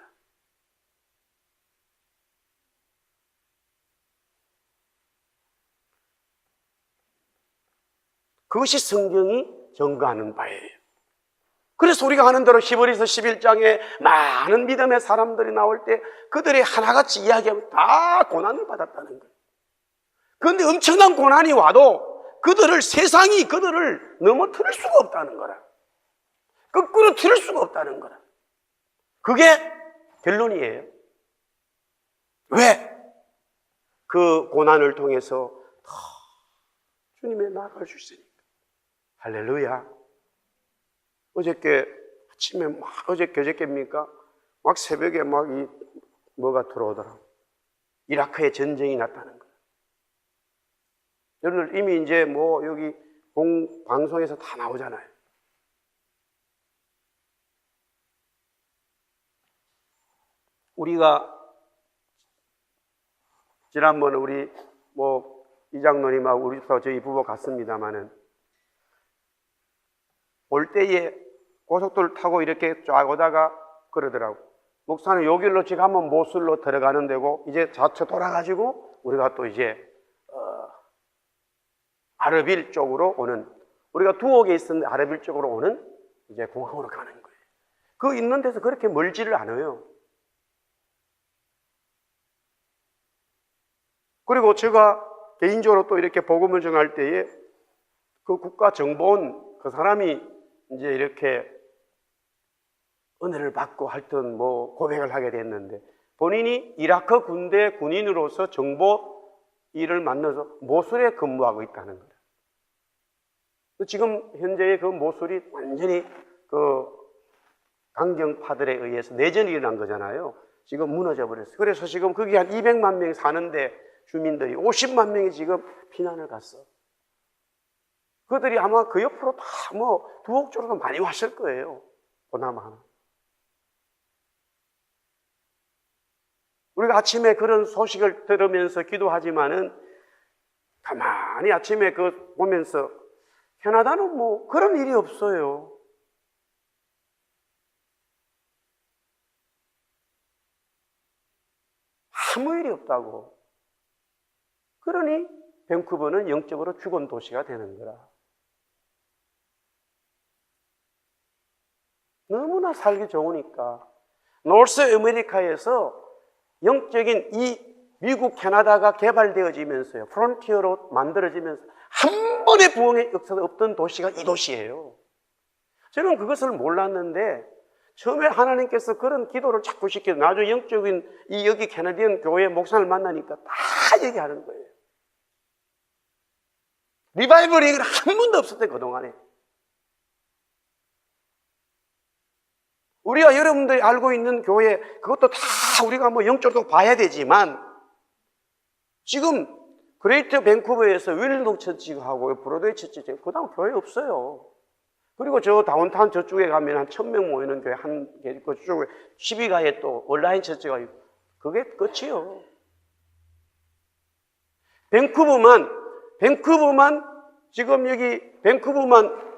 그것이 성경이 증거하는 바예요. 그래서 우리가 하는 대로 히브리서 11장에 많은 믿음의 사람들이 나올 때 그들이 하나같이 이야기하면 다 고난을 받았다는 거예요. 그런데 엄청난 고난이 와도 세상이 그들을 넘어뜨릴 수가 없다는 거라. 거꾸로 틀을 수가 없다는 거라. 그게 결론이에요. 왜? 그 고난을 통해서 주님의 나아갈 수 있으니까. 할렐루야. 어저께 아침에 그저께입니까? 막 새벽에 뭐가 들어오더라. 이라크에 전쟁이 났다는 거예요. 여러분들 이미 이제 여기 방송에서 다 나오잖아요. 우리가 지난번에 우리 이장로님하고 우리서 저희 부부 갔습니다마는, 올 때에 고속도로 타고 이렇게 쫙 오다가 그러더라고. 목사는 요 길로 지금 한번 모술로 들어가는 데고, 이제 좌측 돌아가지고 우리가 또 이제 아르빌 쪽으로 오는, 우리가 두옥에 있었는데 아르빌 쪽으로 오는 이제 공항으로 가는 거예요. 그 있는 데서 그렇게 멀지를 않아요. 그리고 제가 개인적으로 또 이렇게 복음을 전할 때에 그 국가정보원 그 사람이 이제 이렇게 은혜를 받고 하여튼 고백을 하게 됐는데, 본인이 이라크 군대 군인으로서 정보 일을 만나서 모술에 근무하고 있다는 거예요. 지금 현재의 그 모술이 완전히 그 강경파들에 의해서 내전이 일어난 거잖아요. 지금 무너져 버렸어요. 그래서 지금 거기 한 200만 명이 사는데 주민들이 50만 명이 지금 피난을 갔어. 그들이 아마 그 옆으로 다 두옥 쪽으로 많이 왔을 거예요. 보나마 하나. 우리가 아침에 그런 소식을 들으면서 기도하지만은 가만히 아침에 보면서 캐나다는 그런 일이 없어요. 아무 일이 없다고. 그러니 밴쿠버는 영적으로 죽은 도시가 되는 거라. 너무나 살기 좋으니까. 노스 아메리카에서 영적인 이 미국, 캐나다가 개발되어지면서요, 프론티어로 만들어지면서 한 번의 부흥의 역사가 없던 도시가 이 도시예요. 저는 그것을 몰랐는데 처음에 하나님께서 그런 기도를 자꾸 시켜서 나중에 영적인 여기 캐나디언 교회 목사를 만나니까 다 얘기하는 거예요. 리바이벌 얘기를 한 번도 없었대요, 그동안에. 우리가 여러분들이 알고 있는 교회, 그것도 다 우리가 영적으로 봐야 되지만, 지금 그레이트 밴쿠버에서 윌동 처치하고 브로드웨이 처치, 그 다음 교회 없어요. 그리고 저 다운타운 저쪽에 가면 한 1000명 모이는 교회 한 개, 그쪽에 12가에 또 온라인 처치가 있고, 그게 끝이요. 밴쿠버만 지금 여기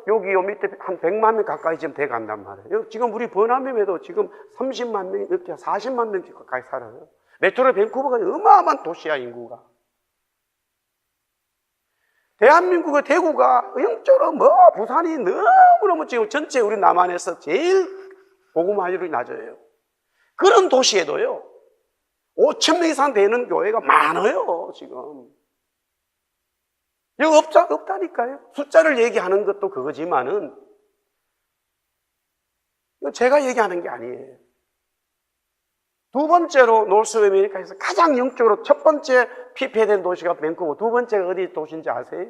여기 요 밑에 한 100만 명 가까이 지금 돼 간단 말이에요. 지금 우리 버나뛰에도 지금 30만 명, 이렇게 40만 명 가까이 살아요. 메트로 밴쿠버가 어마어마한 도시야, 인구가. 대한민국의 대구가 영적으로 부산이 너무너무 지금 전체 우리 남한에서 제일 복음화율이 낮아요. 그런 도시에도요, 5,000명 이상 되는 교회가 많아요, 지금. 여기 없다니까요. 숫자를 얘기하는 것도 그거지만은, 제가 얘기하는 게 아니에요. 두 번째로 노스 아메리카에서 가장 영적으로 첫 번째 피폐된 도시가 밴쿠버, 두 번째가 어디 도시인지 아세요?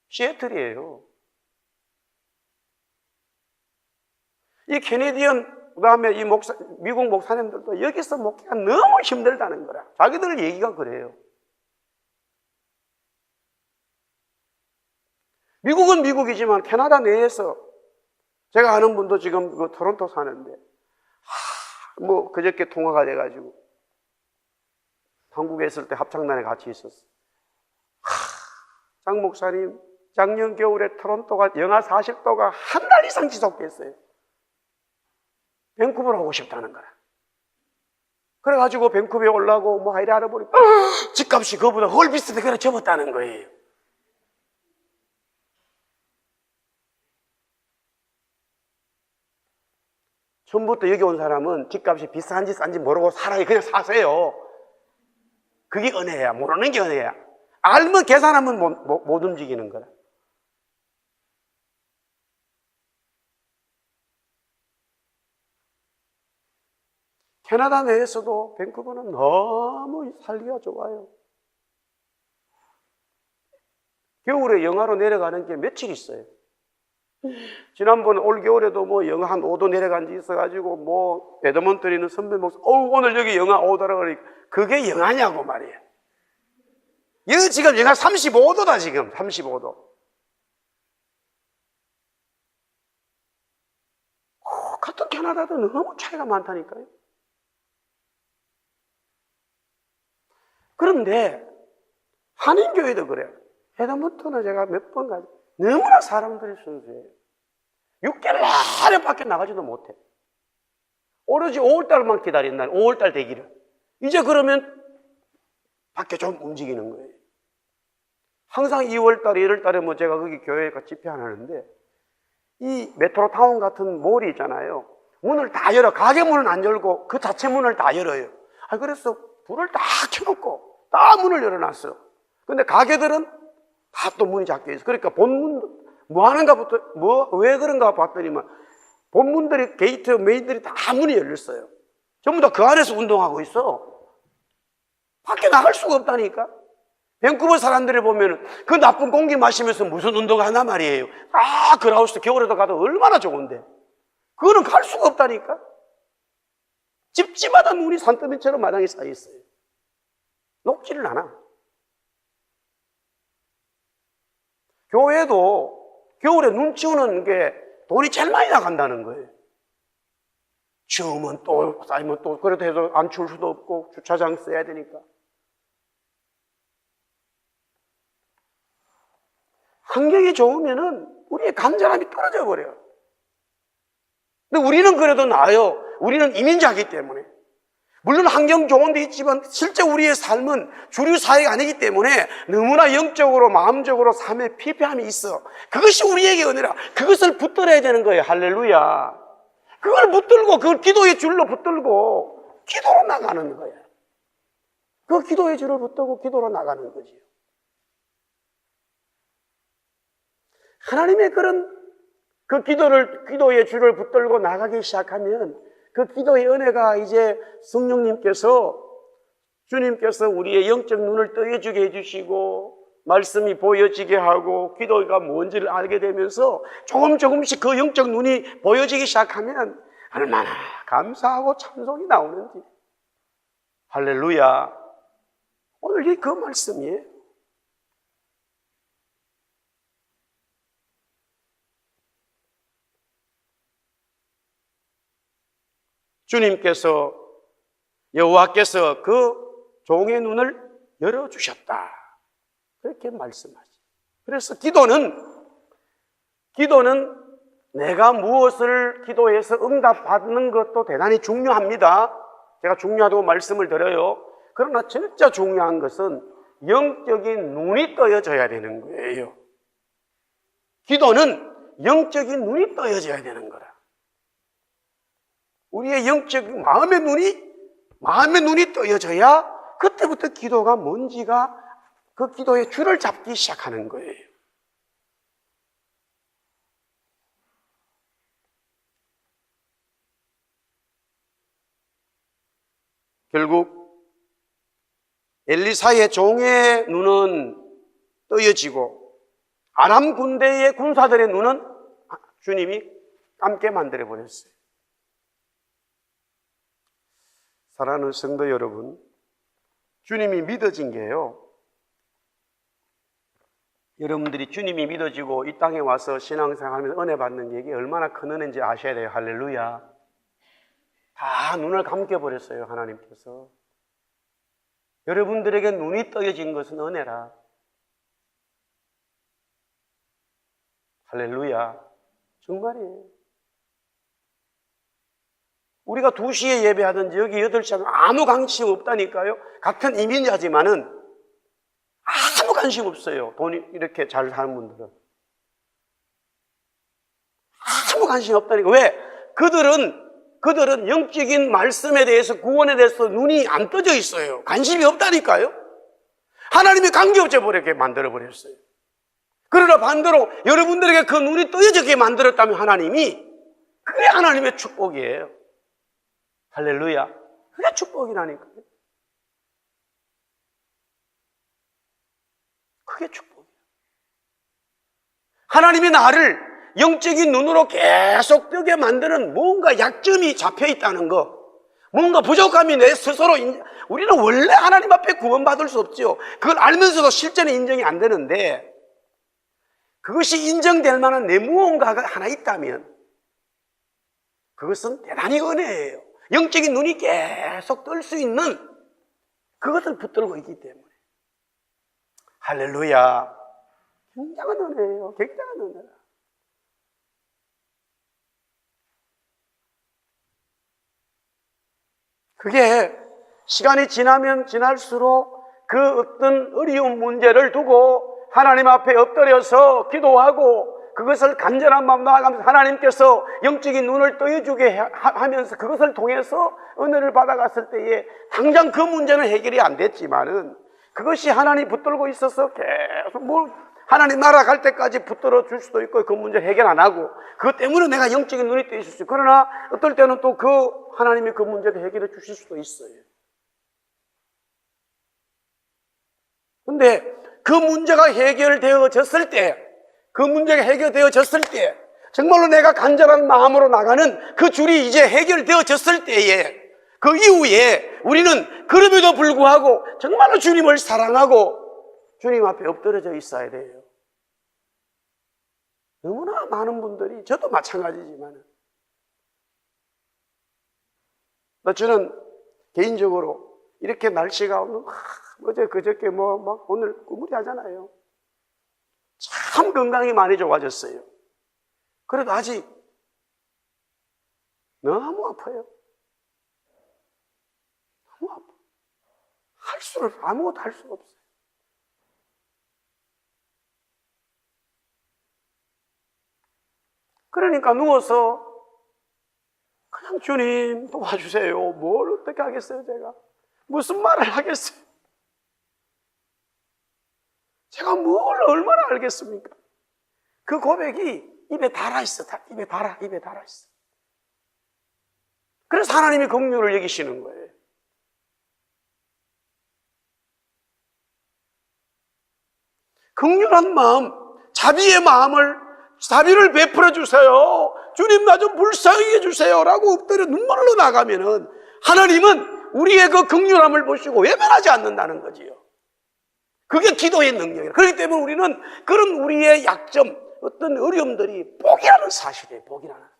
시애틀이에요. 이 캐네디언, 그 다음에 이 미국 목사님들도 여기서 목회가 너무 힘들다는 거라. 자기들 얘기가 그래요. 미국은 미국이지만 캐나다 내에서 제가 아는 분도 지금 그 토론토 사는데 뭐 그저께 통화가 돼가지고 한국에 있을 때 합창단에 같이 있었어. 장 목사님, 작년 겨울에 토론토가 영하 40도가 한 달 이상 지속됐어요. 밴쿠버로 오고 싶다는 거라. 그래가지고 밴쿠버에 올라고 뭐 이래 알아보니까 집값이 그거보다 헐 비슷하게 그래 접었다는 거예요. 처음부터 여기 온 사람은 집값이 비싼지 싼지 모르고 살아요. 그냥 사세요. 그게 은혜야. 모르는 게 은혜야. 알면 계산하면 못 움직이는 거라. 캐나다 내에서도 밴쿠버는 너무 살기가 좋아요. 겨울에 영하로 내려가는 게 며칠 있어요. 지난번 올겨울에도 뭐 영하 한 5도 내려간 지 있어가지고 뭐 에드먼턴에 선배 목사 오늘 여기 영하 5도라고 그러니까 그게 영하냐고 말이에요. 여기 지금 영하 35도다 지금 35도. 같은 캐나다도 너무 차이가 많다니까요. 그런데 한인교회도 그래요. 에드먼턴은 제가 몇 번 가지 너무나 사람들이 순수해요. 6개월 내내 밖에 나가지도 못해. 오로지 5월달만 기다린다. 5월달 되기를. 이제 그러면 밖에 좀 움직이는 거예요. 항상 2월달, 1월달에 뭐 제가 거기 교회에 집회 안 하는데 이 메트로타운 같은 몰이 있잖아요. 문을 다 열어. 가게 문은 안 열고 그 자체 문을 다 열어요. 그래서 불을 다 켜놓고 다 문을 열어놨어. 근데 가게들은 다 또 문이 잠겨있어. 그러니까 본문 뭐 하는가부터 왜 그런가 봤더니만 본문들이 게이트 메인들이 다 문이 열렸어요. 전부 다 그 안에서 운동하고 있어. 밖에 나갈 수가 없다니까. 밴쿠버 사람들을 보면 그 나쁜 공기 마시면서 무슨 운동하나 말이에요. 그라우스 겨울에도 가도 얼마나 좋은데 그거는 갈 수가 없다니까. 집집마다 문이 산더미처럼 마당에 쌓여 있어요. 녹지를 않아. 교회도 겨울에 눈 치우는 게 돈이 제일 많이 나간다는 거예요. 치우면 또 쌓이면 또 그래도 해서 안 치울 수도 없고 주차장 써야 되니까. 환경이 좋으면은 우리의 간절함이 떨어져 버려요. 근데 우리는 그래도 나아요. 우리는 이민자이기 때문에. 물론 환경 좋은 데 있지만 실제 우리의 삶은 주류 사회가 아니기 때문에 너무나 영적으로 마음적으로 삶에 피폐함이 있어. 그것이 우리에게 은혜라. 그것을 붙들어야 되는 거예요. 할렐루야. 그걸 붙들고 그걸 기도의 줄로 붙들고 기도로 나가는 거예요. 그 기도의 줄을 붙들고 기도로 나가는 거지요. 하나님의 그런 그 기도의 줄을 붙들고 나가기 시작하면 그 기도의 은혜가 이제 성령님께서 주님께서 우리의 영적 눈을 떠여주게 해주시고 말씀이 보여지게 하고 기도가 뭔지를 알게 되면서 조금씩 그 영적 눈이 보여지기 시작하면 얼마나 감사하고 찬송이 나오는지. 할렐루야. 오늘 이 그 말씀이에요. 주님께서 여호와께서 그 종의 눈을 열어주셨다. 그렇게 말씀하죠. 그래서 기도는 내가 무엇을 기도해서 응답받는 것도 대단히 중요합니다. 제가 중요하다고 말씀을 드려요. 그러나 진짜 중요한 것은 영적인 눈이 떠여져야 되는 거예요. 기도는 영적인 눈이 떠여져야 되는 거라. 우리의 영적 마음의 눈이 떠여져야 그때부터 기도가 뭔지가 그 기도의 줄을 잡기 시작하는 거예요. 결국 엘리사의 종의 눈은 떠여지고 아람 군대의 군사들의 눈은 주님이 감게 만들어 버렸어요. 사랑하는 성도 여러분, 주님이 믿어진 게요, 여러분들이 주님이 믿어지고 이 땅에 와서 신앙생활하면서 은혜 받는 게 이게 얼마나 큰 은혜인지 아셔야 돼요. 할렐루야. 다 눈을 감겨버렸어요, 하나님께서. 여러분들에게 눈이 떠여진 것은 은혜라. 할렐루야. 정말이에요. 우리가 2시에 예배하든지 여기 8시 하면 아무 관심 없다니까요. 같은 이민자지만은 아무 관심 없어요. 돈이 이렇게 잘 사는 분들은. 아무 관심 없다니까. 왜? 그들은 영적인 말씀에 대해서, 구원에 대해서 눈이 안 떠져 있어요. 관심이 없다니까요. 하나님이 관계없게 버리게 만들어버렸어요. 그러나 반대로 여러분들에게 그 눈이 떠져게 만들었다면 하나님이, 그게 하나님의 축복이에요. 할렐루야. 그게 축복이라니까요. 그게 축복이에요. 하나님이 나를 영적인 눈으로 계속 뜨게 만드는 뭔가 약점이 잡혀 있다는 거, 뭔가 부족함이 내 스스로, 우리는 원래 하나님 앞에 구원받을 수 없죠. 그걸 알면서도 실제는 인정이 안 되는데, 그것이 인정될 만한 내 무언가가 하나 있다면 그것은 대단히 은혜예요. 영적인 눈이 계속 뜰 수 있는 그것을 붙들고 있기 때문에. 할렐루야. 굉장한 은혜예요. 굉장한 은혜라. 그게 시간이 지나면 지날수록 그 어떤 어려운 문제를 두고 하나님 앞에 엎드려서 기도하고 그것을 간절한 마음으로 나아가면서 하나님께서 영적인 눈을 떠여주게 하면서 그것을 통해서 은혜를 받아갔을 때에 당장 그 문제는 해결이 안 됐지만은 그것이 하나님 붙들고 있어서 계속 하나님 나라 갈 때까지 붙들어 줄 수도 있고 그 문제 해결 안 하고 그것 때문에 내가 영적인 눈이 떠 있을 수 있어요. 그러나 어떨 때는 또 하나님이 그 문제를 해결해 주실 수도 있어요. 근데 그 문제가 해결되어졌을 때, 정말로 내가 간절한 마음으로 나가는 그 줄이 이제 해결되어졌을 때에, 그 이후에 우리는 그럼에도 불구하고 정말로 주님을 사랑하고 주님 앞에 엎드려져 있어야 돼요. 너무나 많은 분들이, 저도 마찬가지지만, 저는 개인적으로 이렇게 날씨가 오늘 어제 그저께 막 오늘 꾸물이 하잖아요. 참 건강이 많이 좋아졌어요. 그래도 아직 너무 아파요. 너무 아파. 아무것도 할 수가 없어요. 그러니까 누워서 그냥 주님 도와주세요. 뭘 어떻게 하겠어요, 제가? 무슨 말을 하겠어요? 제가 뭘 얼마나 알겠습니까? 그 고백이 입에 달아있어. 입에 달아있어. 그래서 하나님이 긍휼을 여기시는 거예요. 긍휼한 마음, 자비를 베풀어 주세요. 주님 나 좀 불쌍히 해주세요 라고 엎드려 눈물로 나가면은 하나님은 우리의 그 긍휼함을 보시고 외면하지 않는다는 거지요. 그게 기도의 능력이에요. 그렇기 때문에 우리는 그런 우리의 약점, 어떤 어려움들이 복이라는 사실이에요. 복이라는 사실.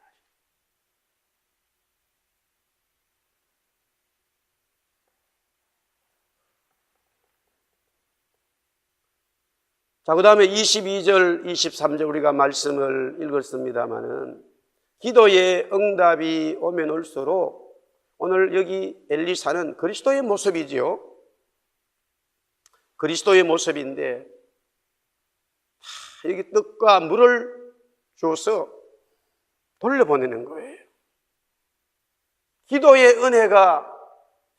자, 그 다음에 22절, 23절 우리가 말씀을 읽었습니다마는 기도의 응답이 오면 올수록 오늘 여기 엘리사는 그리스도의 모습이지요. 그리스도의 모습인데 여기 떡과 물을 줘서 돌려보내는 거예요. 기도의 은혜가,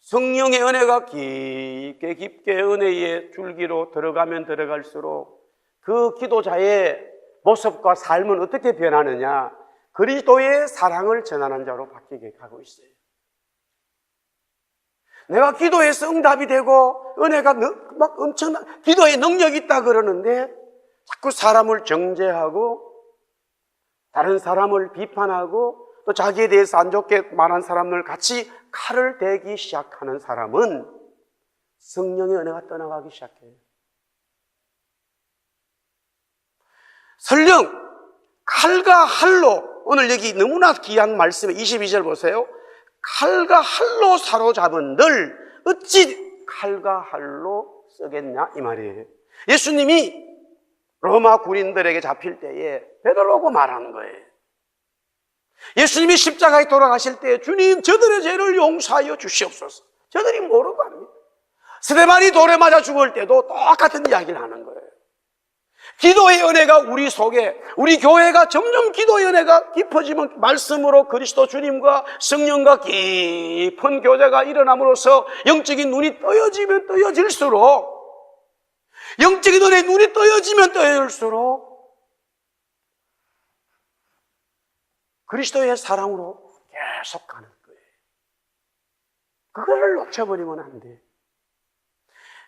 성령의 은혜가 깊게 은혜의 줄기로 들어가면 들어갈수록 그 기도자의 모습과 삶은 어떻게 변하느냐? 그리스도의 사랑을 전하는 자로 바뀌게 가고 있어요. 내가 기도해서 응답이 되고 은혜가 막 엄청난 기도에 능력이 있다 그러는데 자꾸 사람을 정죄하고 다른 사람을 비판하고 또 자기에 대해서 안 좋게 말한 사람들 같이 칼을 대기 시작하는 사람은 성령의 은혜가 떠나가기 시작해요. 설령 칼과 할로, 오늘 여기 너무나 귀한 말씀에 22절 보세요. 칼과 할로 사로잡은들 어찌 칼과 할로 쓰겠냐 이 말이에요. 예수님이 로마 군인들에게 잡힐 때에 베드로고 말하는 거예요. 예수님이 십자가에 돌아가실 때 주님 저들의 죄를 용서하여 주시옵소서. 저들이 모르고 합니다. 스데반이 돌에 맞아 죽을 때도 똑같은 이야기를 하는 거예요. 기도의 은혜가 우리 속에, 우리 교회가 점점 기도의 은혜가 깊어지면 말씀으로 그리스도 주님과 성령과 깊은 교제가 일어남으로써 영적인 눈이 떠여지면 떠여질수록, 영적인 은혜의 눈이 떠여지면 떠여질수록 그리스도의 사랑으로 계속 가는 거예요. 그걸 놓쳐버리면 안 돼.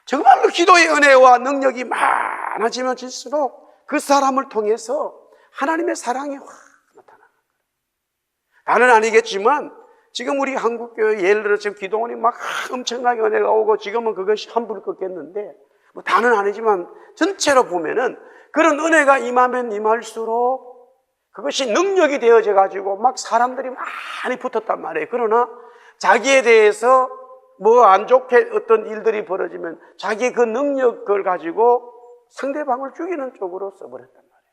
정말로 기도의 은혜와 능력이 많아지면 질수록 그 사람을 통해서 하나님의 사랑이 확 나타나는 거예요. 다는 아니겠지만 지금 우리 한국교회 예를 들어 지금 기도원이 막 엄청나게 은혜가 오고 지금은 그것이 한불 꺾였는데 뭐 다는 아니지만 전체로 보면은 그런 은혜가 임하면 임할수록 그것이 능력이 되어져 가지고 막 사람들이 많이 붙었단 말이에요. 그러나 자기에 대해서 뭐 안 좋게 어떤 일들이 벌어지면 자기 그 능력을 가지고 상대방을 죽이는 쪽으로 써버렸단 말이에요.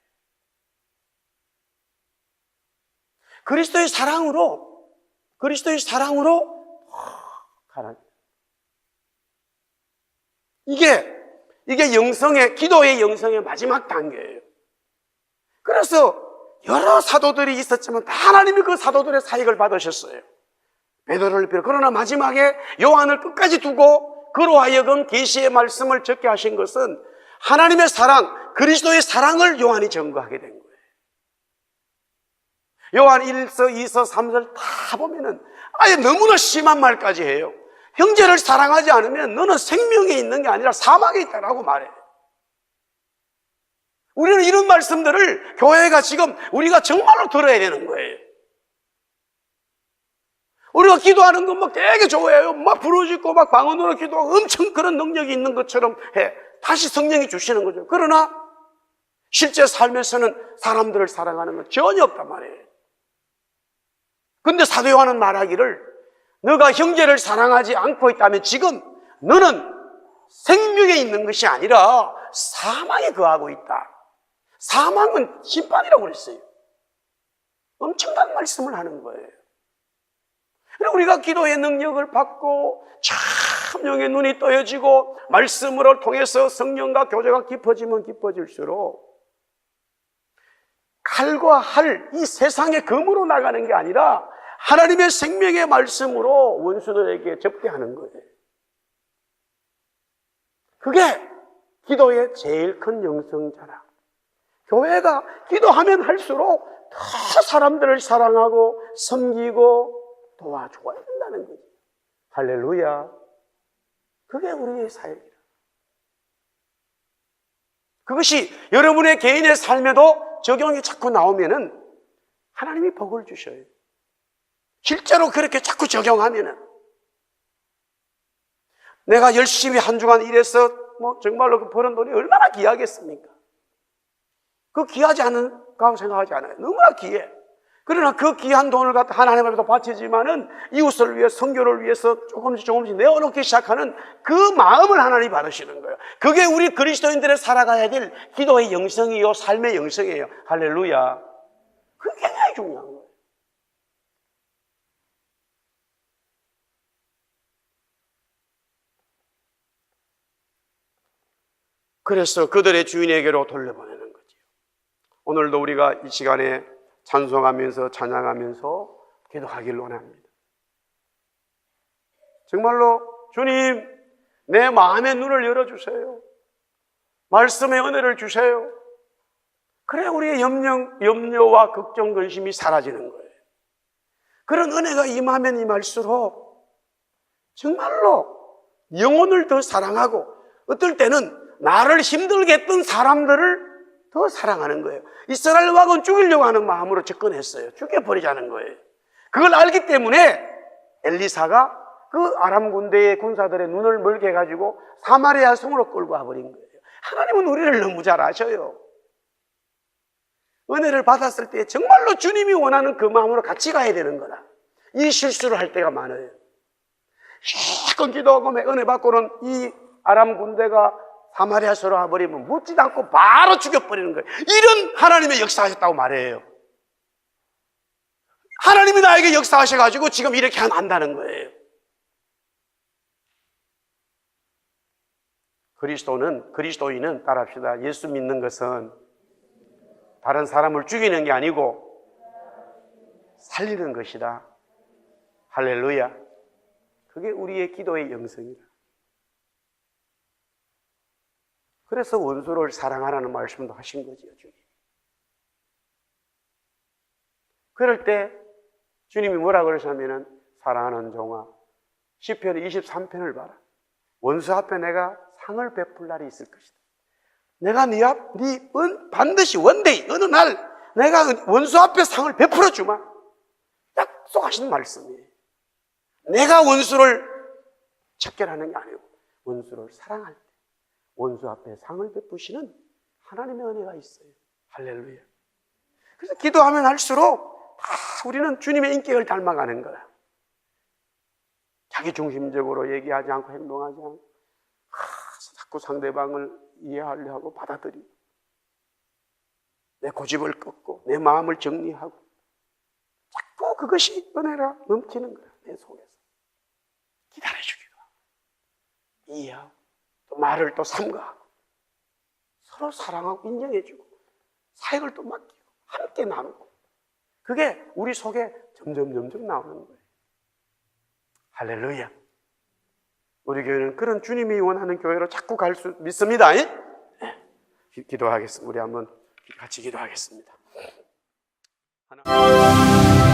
그리스도의 사랑으로 가라. 이게 영성의, 기도의 영성의 마지막 단계예요. 그래서 여러 사도들이 있었지만 다 하나님이 그 사도들의 사역을 받으셨어요. 베드로를 비롯. 그러나 마지막에 요한을 끝까지 두고 그로 하여금 계시의 말씀을 적게 하신 것은 하나님의 사랑, 그리스도의 사랑을 요한이 증거하게 된 거예요. 요한 1서, 2서, 3서 다 보면은 아예 너무나 심한 말까지 해요. 형제를 사랑하지 않으면 너는 생명에 있는 게 아니라 사망에 있다라고 말해요. 우리는 이런 말씀들을 교회가 지금 우리가 정말로 들어야 되는 거예요. 우리가 기도하는 건 막 되게 좋아해요. 막 부르짖고 막 방언으로 기도하고 엄청 그런 능력이 있는 것처럼 해. 다시 성령이 주시는 거죠. 그러나 실제 삶에서는 사람들을 사랑하는 건 전혀 없단 말이에요. 근데 사도 요한은 말하기를 너가 형제를 사랑하지 않고 있다면 지금 너는 생명에 있는 것이 아니라 사망에 거하고 있다. 사망은 심판이라고 그랬어요. 엄청난 말씀을 하는 거예요. 우리가 기도의 능력을 받고 참 영의 눈이 떠여지고 말씀을 통해서 성령과 교제가 깊어지면 깊어질수록 칼과 활, 이 세상의 검으로 나가는 게 아니라 하나님의 생명의 말씀으로 원수들에게 접대하는 거예요. 그게 기도의 제일 큰 영성자라. 교회가 기도하면 할수록 더 사람들을 사랑하고 섬기고 도와줘야 된다는 거죠. 할렐루야. 그게 우리의 사역이다. 그것이 여러분의 개인의 삶에도 적용이 자꾸 나오면은 하나님이 복을 주셔요. 실제로 그렇게 자꾸 적용하면은 내가 열심히 한 주간 일해서 뭐 정말로 그 버는 돈이 얼마나 귀하겠습니까? 그 귀하지 않은가 생각하지 않아요. 너무나 귀해. 그러나 그 귀한 돈을 갖다 하나님 앞에서 바치지만은 이웃을 위해 선교를 위해서 조금씩 내어놓기 시작하는 그 마음을 하나님이 받으시는 거예요. 그게 우리 그리스도인들의 살아가야 될 기도의 영성이요 삶의 영성이에요. 할렐루야. 그게 굉장히 중요한 거예요. 그래서 그들의 주인에게로 돌려보내는 거죠. 오늘도 우리가 이 시간에 찬송하면서 찬양하면서 기도하길 원합니다. 정말로 주님 내 마음의 눈을 열어주세요. 말씀의 은혜를 주세요. 그래 우리의 염려와 걱정, 근심이 사라지는 거예요. 그런 은혜가 임하면 임할수록 정말로 영혼을 더 사랑하고 어떨 때는 나를 힘들게 했던 사람들을 더 사랑하는 거예요. 이스라엘 왕은 죽이려고 하는 마음으로 접근했어요. 죽여버리자는 거예요. 그걸 알기 때문에 엘리사가 그 아람 군대의 군사들의 눈을 멀게 해가지고 사마리아 성으로 끌고 와버린 거예요. 하나님은 우리를 너무 잘 아셔요. 은혜를 받았을 때 정말로 주님이 원하는 그 마음으로 같이 가야 되는 거다. 이 실수를 할 때가 많아요. 실컷 기도하고 은혜 받고는 이 아람 군대가 사마리아서로 와버리면 묻지도 않고 바로 죽여버리는 거예요. 이런 하나님의 역사하셨다고 말해요. 하나님이 나에게 역사하셔가지고 지금 이렇게 하면 안다는 거예요. 그리스도인은 따라합시다. 예수 믿는 것은 다른 사람을 죽이는 게 아니고 살리는 것이다. 할렐루야. 그게 우리의 기도의 영성이다. 그래서 원수를 사랑하라는 말씀도 하신 거지요, 주님. 그럴 때 주님이 뭐라 그러시냐면은 사랑하는 종아, 시편 23편을 봐라. 원수 앞에 내가 상을 베풀 날이 있을 것이다. 내가 반드시 원데이 어느 날 내가 원수 앞에 상을 베풀어 주마. 약속하신 말씀이에요. 내가 원수를 척결하는 게 아니고 원수를 사랑할 때 원수 앞에 상을 베푸시는 하나님의 은혜가 있어요. 할렐루야. 그래서 기도하면 할수록 우리는 주님의 인격을 닮아가는 거야. 자기 중심적으로 얘기하지 않고 행동하지 않고 자꾸 상대방을 이해하려 하고 받아들이고 내 고집을 꺾고 내 마음을 정리하고 자꾸 그것이 은혜가 넘치는 거야. 내 속에서 기다려주기도 하고 이해하고 또 말을 또 삼가하고 서로 사랑하고 인정해주고 사역을 또 맡기고 함께 나누고 그게 우리 속에 점점 나오는 거예요. 할렐루야. 우리 교회는 그런 주님이 원하는 교회로 자꾸 갈 수 믿습니다. 기도하겠습니다. 우리 한번 같이 기도하겠습니다. 하나.